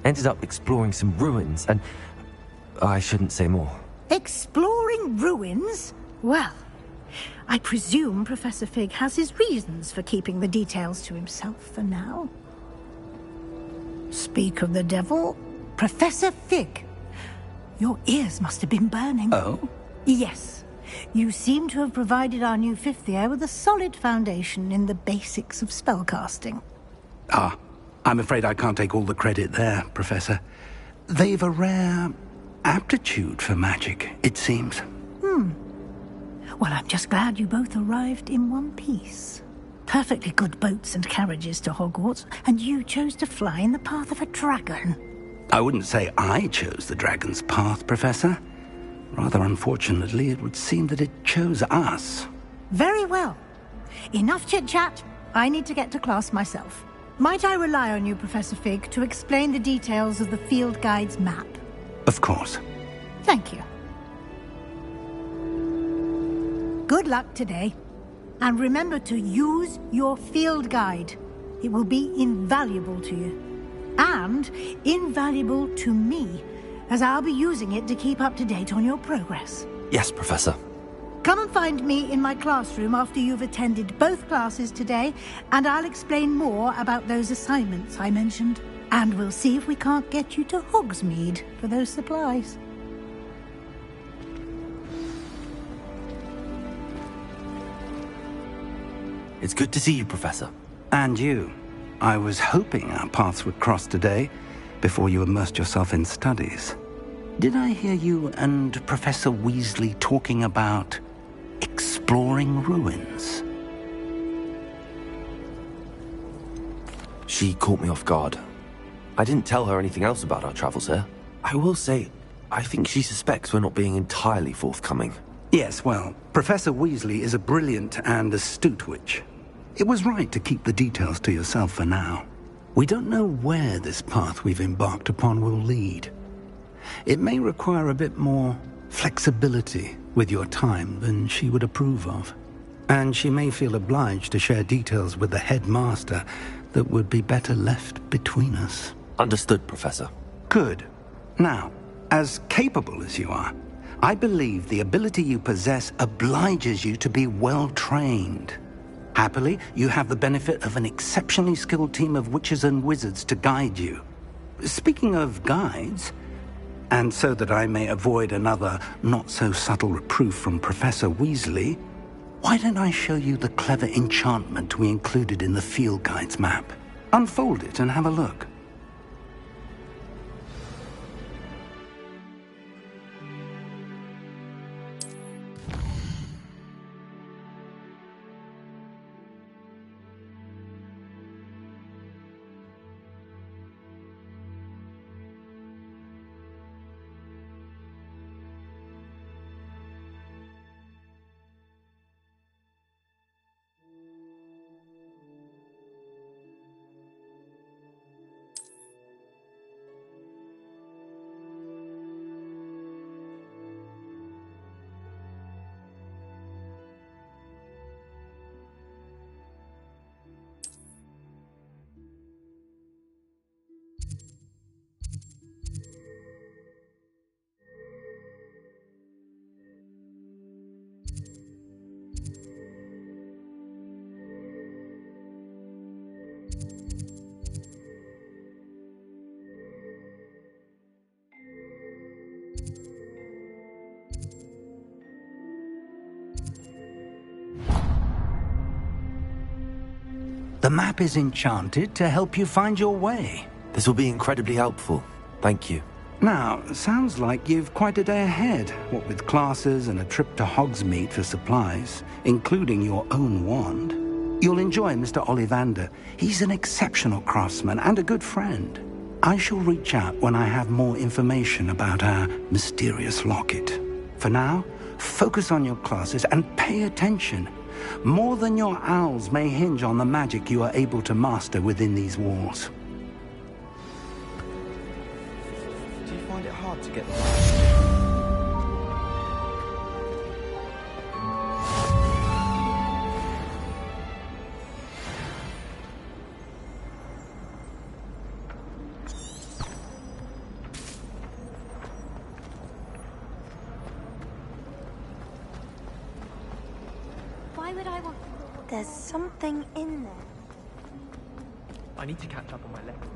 Ended up exploring some ruins and... I shouldn't say more. Exploring ruins? Well, I presume Professor Fig has his reasons for keeping the details to himself for now. Speak of the devil, Professor Fig. Your ears must have been burning. Oh? Yes. You seem to have provided our new fifth year with a solid foundation in the basics of spellcasting. Ah, I'm afraid I can't take all the credit there, Professor. They've a rare aptitude for magic, it seems. Well, I'm just glad you both arrived in one piece. Perfectly good boats and carriages to Hogwarts, and you chose to fly in the path of a dragon. I wouldn't say I chose the dragon's path, Professor. Rather unfortunately, it would seem that it chose us. Very well. Enough chit-chat. I need to get to class myself. Might I rely on you, Professor Fig, to explain the details of the field guide's map? Of course. Thank you. Good luck today. And remember to use your field guide. It will be invaluable to you. And invaluable to me, as I'll be using it to keep up to date on your progress. Yes, Professor. Come and find me in my classroom after you've attended both classes today, and I'll explain more about those assignments I mentioned. And we'll see if we can't get you to Hogsmeade for those supplies. It's good to see you, Professor. And you. I was hoping our paths would cross today, before you immersed yourself in studies. Did I hear you and Professor Weasley talking about exploring ruins? She caught me off guard. I didn't tell her anything else about our travels here. I will say, I think she suspects we're not being entirely forthcoming. Yes, well, Professor Weasley is a brilliant and astute witch. It was right to keep the details to yourself for now. We don't know where this path we've embarked upon will lead. It may require a bit more flexibility with your time than she would approve of. And she may feel obliged to share details with the headmaster that would be better left between us. Understood, Professor. Good. Now, as capable as you are, I believe the ability you possess obliges you to be well trained. Happily, you have the benefit of an exceptionally skilled team of witches and wizards to guide you. Speaking of guides, and so that I may avoid another not-so-subtle reproof from Professor Weasley, why don't I show you the clever enchantment we included in the field guide's map? Unfold it and have a look. The map is enchanted to help you find your way. This will be incredibly helpful. Thank you. Now, sounds like you've quite a day ahead, what with classes and a trip to Hogsmeade for supplies, including your own wand. You'll enjoy Mr. Ollivander. He's an exceptional craftsman and a good friend. I shall reach out when I have more information about our mysterious locket. For now, focus on your classes and pay attention. More than your owls may hinge on the magic you are able to master within these walls. Do you find it hard to get the Why would I want... There's something in there. I need to catch up on my legs.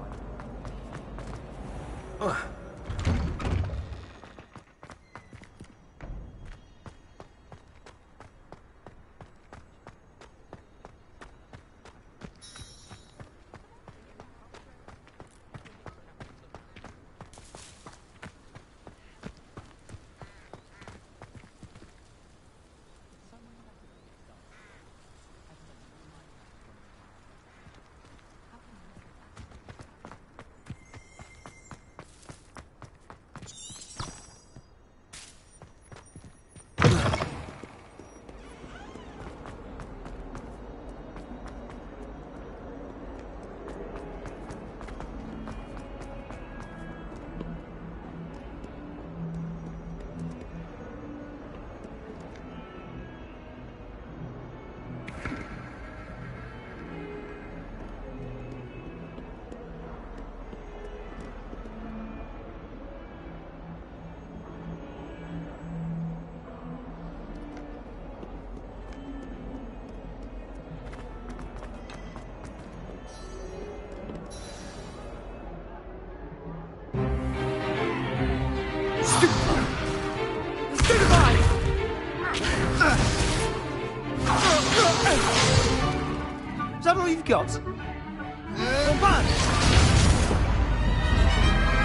Is that all you've got?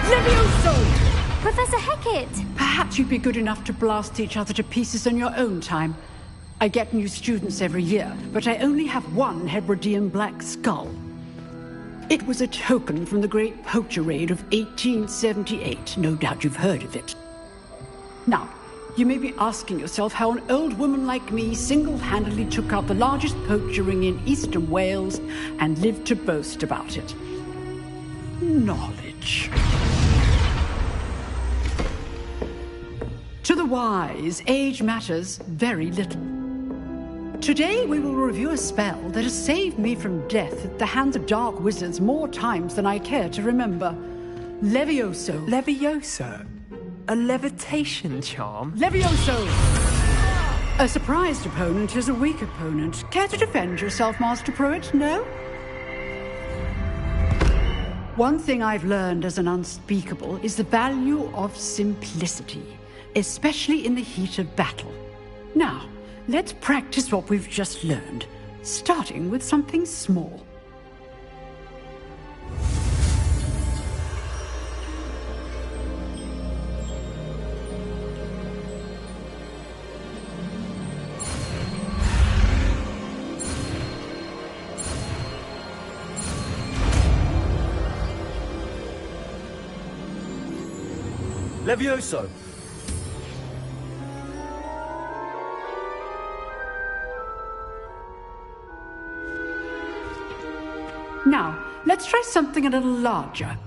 Levioso! Professor Hecat! Perhaps you'd be good enough to blast each other to pieces in your own time. I get new students every year, but I only have one Hebridean black skull. It was a token from the Great Poacher Raid of 1878. No doubt you've heard of it. Now, you may be asking yourself how an old woman like me single-handedly took out the largest poacher ring in eastern Wales and lived to boast about it. Knowledge. wise, age matters very little. Today we will review a spell that has saved me from death at the hands of dark wizards more times than I care to remember. Levioso. Levioso? A levitation charm? Levioso! A surprised opponent is a weak opponent. Care to defend yourself, Master Pruitt? No? One thing I've learned as an unspeakable is the value of simplicity, especially in the heat of battle. Now, let's practice what we've just learned, starting with something small. Levioso! Now, let's try something a little larger.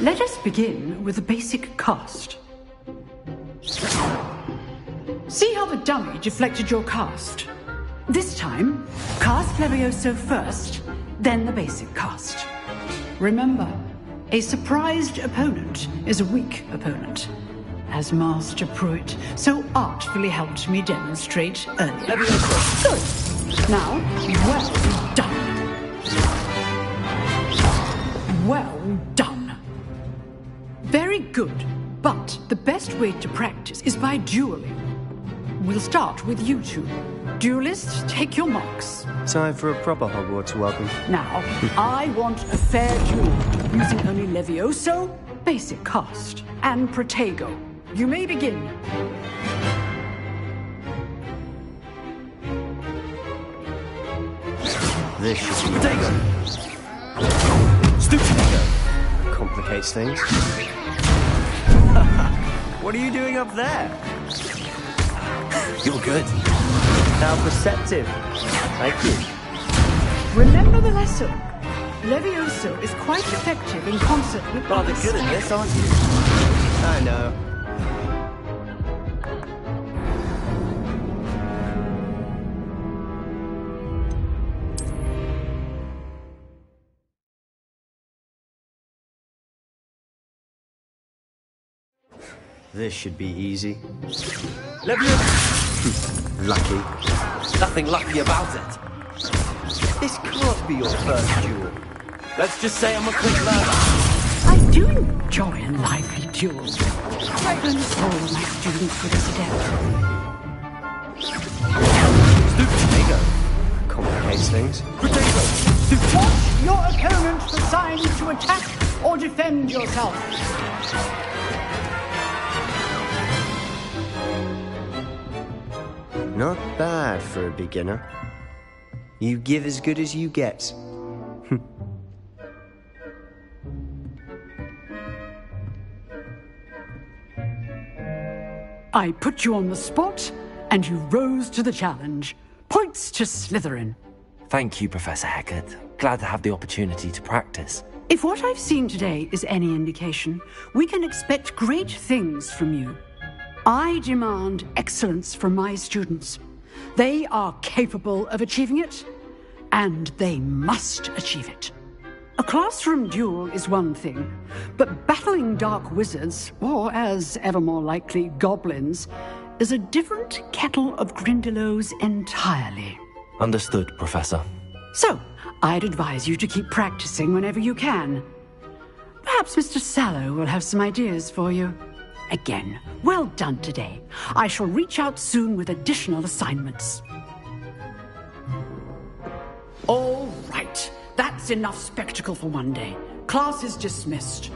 Let us begin with the basic cast. See how the dummy deflected your cast? This time, cast Levioso first, then the basic cast. Remember, a surprised opponent is a weak opponent, as Master Pruitt so artfully helped me demonstrate earlier. Good. Now, well done. Well done. Very good, but the best way to practice is by dueling. We'll start with you two. Duelists, take your marks. Time for a proper Hogwarts welcome. Now, I want a fair duel, using only Levioso, basic cast, and Protego. You may begin. This should be Protego! Stupid! Complicates things. What are you doing up there? You're good. How perceptive. Thank you. Remember the lesson. Levioso is quite effective in concert with Rather other good at this, aren't you? I know. This should be easy. Lucky. Nothing lucky about it. This can't be your first duel. Let's just say I'm a quick learner. I do enjoy a lively duel. I console my students with this Protego. Complicates things. Protego. Watch your opponent for signs to attack or defend yourself. Not bad for a beginner. You give as good as you get. I put you on the spot, and you rose to the challenge. Points to Slytherin. Thank you, Professor Hecat. Glad to have the opportunity to practice. If what I've seen today is any indication, we can expect great things from you. I demand excellence from my students. They are capable of achieving it, and they must achieve it. A classroom duel is one thing, but battling dark wizards, or as ever more likely, goblins, is a different kettle of Grindylows entirely. Understood, Professor. So, I'd advise you to keep practicing whenever you can. Perhaps Mr. Sallow will have some ideas for you. Again, well done today. I shall reach out soon with additional assignments. All right. That's enough spectacle for one day. Class is dismissed.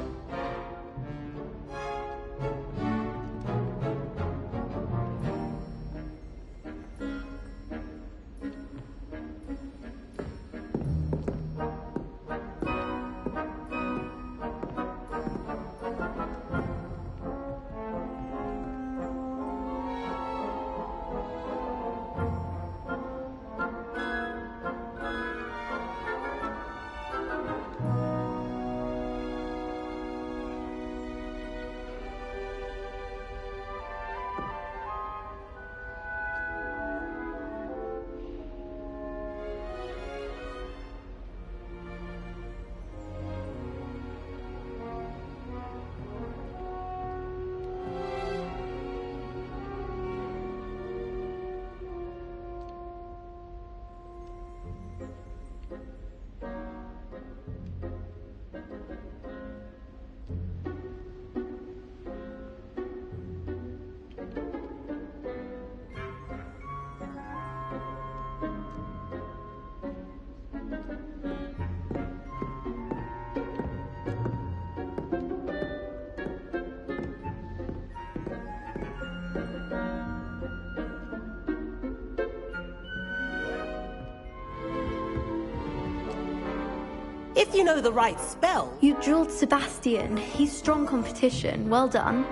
If you know the right spell. You drilled Sebastian. He's strong competition. Well done.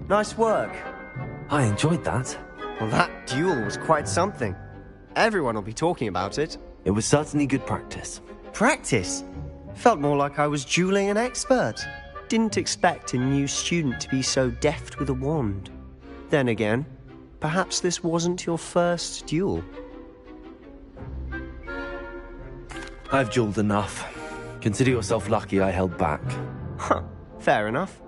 Nice work. I enjoyed that. Well, that duel was quite something. Everyone will be talking about it. It was certainly good practice. Practice? Felt more like I was dueling an expert. Didn't expect a new student to be so deft with a wand. Then again, perhaps this wasn't your first duel. I've dueled enough. Consider yourself lucky I held back. Huh, fair enough.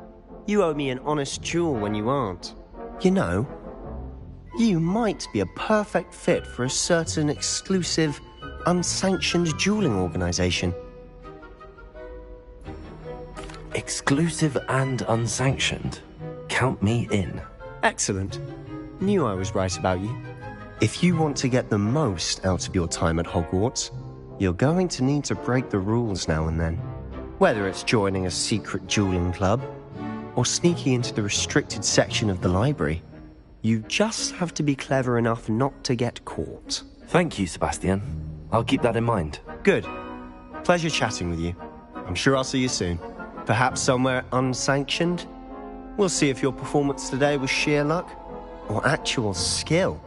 You owe me an honest duel when you aren't. You know, you might be a perfect fit for a certain exclusive, unsanctioned dueling organization. Exclusive and unsanctioned? Count me in. Excellent. Knew I was right about you. If you want to get the most out of your time at Hogwarts, you're going to need to break the rules now and then. Whether it's joining a secret dueling club, or sneaking into the restricted section of the library, you just have to be clever enough not to get caught. Thank you, Sebastian. I'll keep that in mind. Good. Pleasure chatting with you. I'm sure I'll see you soon. Perhaps somewhere unsanctioned? We'll see if your performance today was sheer luck or actual skill.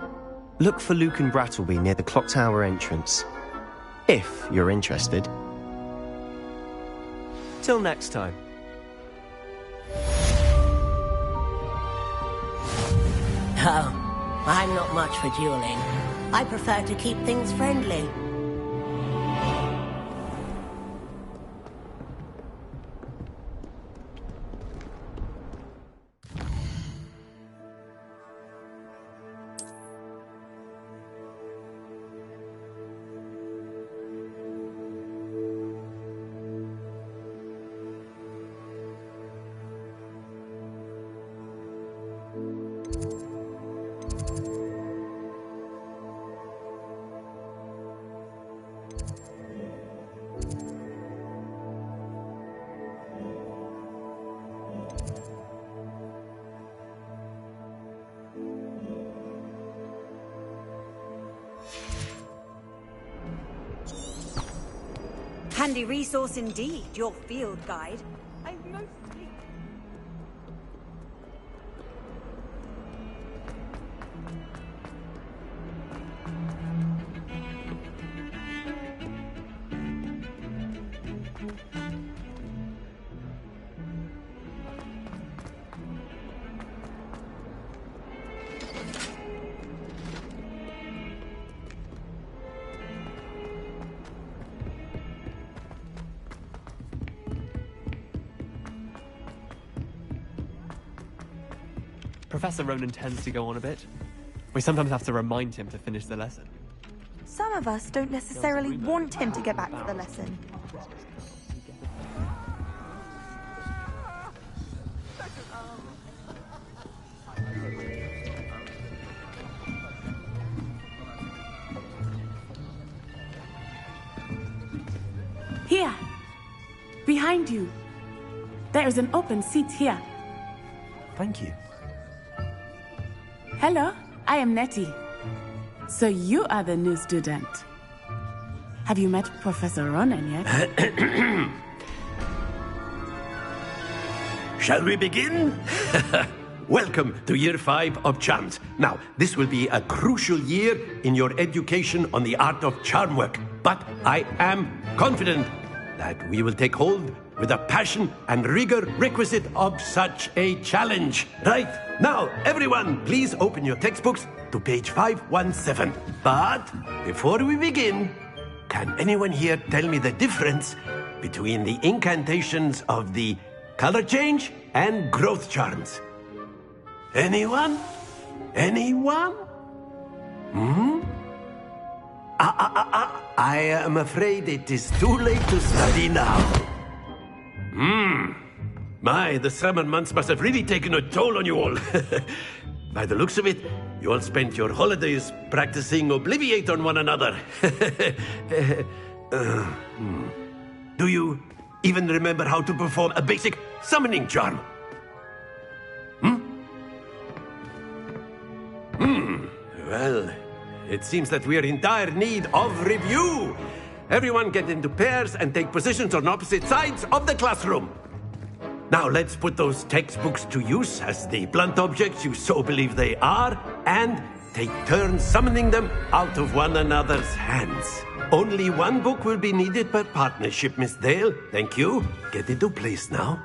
Look for Luke and Brattleby near the clock tower entrance. If you're interested. Till next time. Oh, I'm not much for dueling. I prefer to keep things friendly. Handy resource indeed, your field guide. I mostly... Professor Ronan tends to go on a bit. We sometimes have to remind him to finish the lesson. Some of us don't necessarily want him to get back to the lesson. Here! Behind you! There is an open seat here. Thank you. Hello, I am Nettie. So you are the new student. Have you met Professor Ronan yet? Shall we begin? Welcome to Year 5 of Charms. Now, this will be a crucial year in your education on the art of charm work. But I am confident that we will take hold with the passion and rigor requisite of such a challenge. Right, now, everyone, please open your textbooks to page 517. But before we begin, can anyone here tell me the difference between the incantations of the color change and growth charms? Anyone? Anyone? I am afraid it is too late to study now. My, the summer months must have really taken a toll on you all. By the looks of it, you all spent your holidays practicing Obliviate on one another. Do you even remember how to perform a basic summoning charm? Well, it seems that we are in dire need of review. everyone get into pairs and take positions on opposite sides of the classroom. Now let's put those textbooks to use as the blunt objects you so believe they are, and take turns summoning them out of one another's hands. Only one book will be needed per partnership, Miss Dale. Thank you. Get into place now.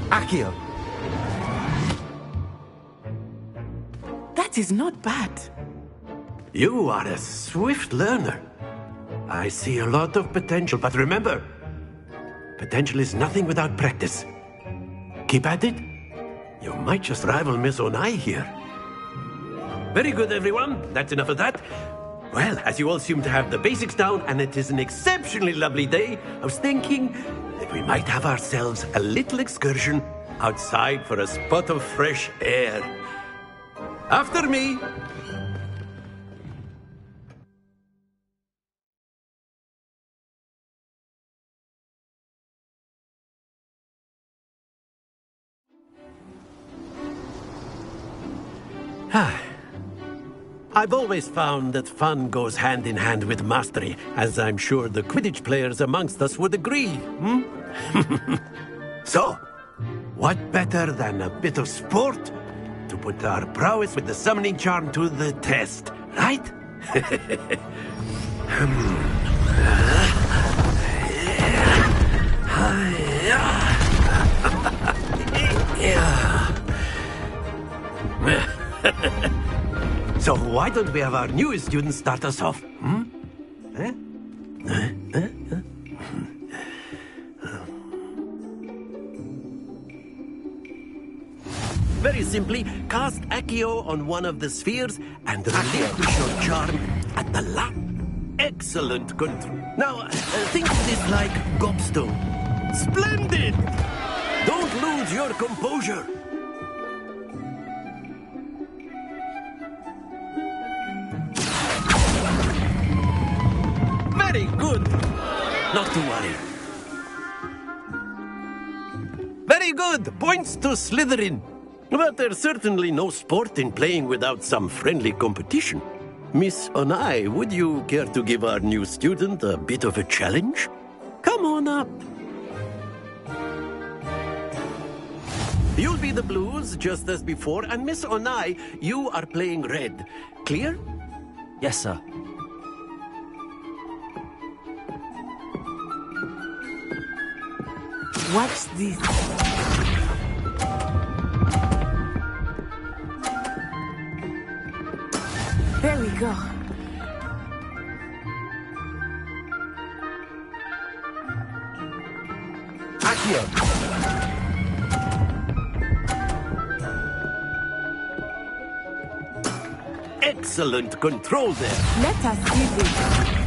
Accio. That is not bad. You are a swift learner. I see a lot of potential, but remember, potential is nothing without practice. Keep at it. You might just rival Miss Onai here. Very good, everyone. That's enough of that. Well, as you all seem to have the basics down, and it is an exceptionally lovely day, I was thinking that we might have ourselves a little excursion outside for a spot of fresh air. After me. I've always found that fun goes hand in hand with mastery, as I'm sure the Quidditch players amongst us would agree. So, what better than a bit of sport to put our prowess with the summoning charm to the test, right? So why don't we have our newest student start us off? Very simply, cast Accio on one of the spheres and relinquish your charm at the last. Excellent control. Now, think of this like gobstone. Splendid! Don't lose your composure. Very good. Not to worry. Very good. Points to Slytherin. But there's certainly no sport in playing without some friendly competition. Miss Onai, would you care to give our new student a bit of a challenge? Come on up. You'll be the blues, just as before, and Miss Onai, you are playing red. Clear? Yes, sir. Watch this. There we go. Accio. Excellent control there. Let us see this.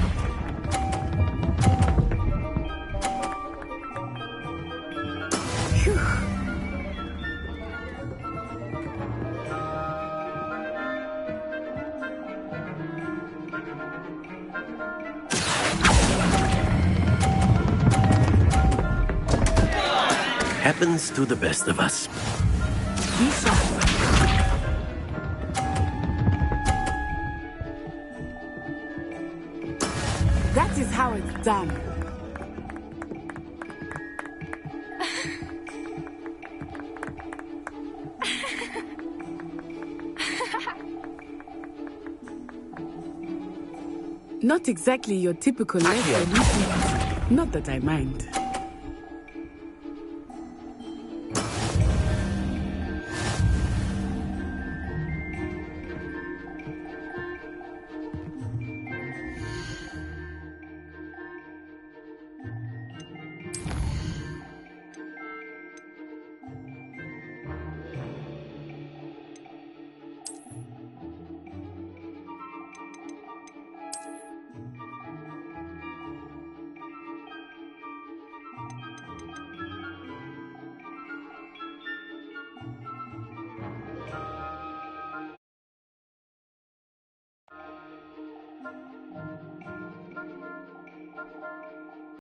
Happens to the best of us. Lisa. That is how it's done. Not exactly your typical lesson. Not that I mind.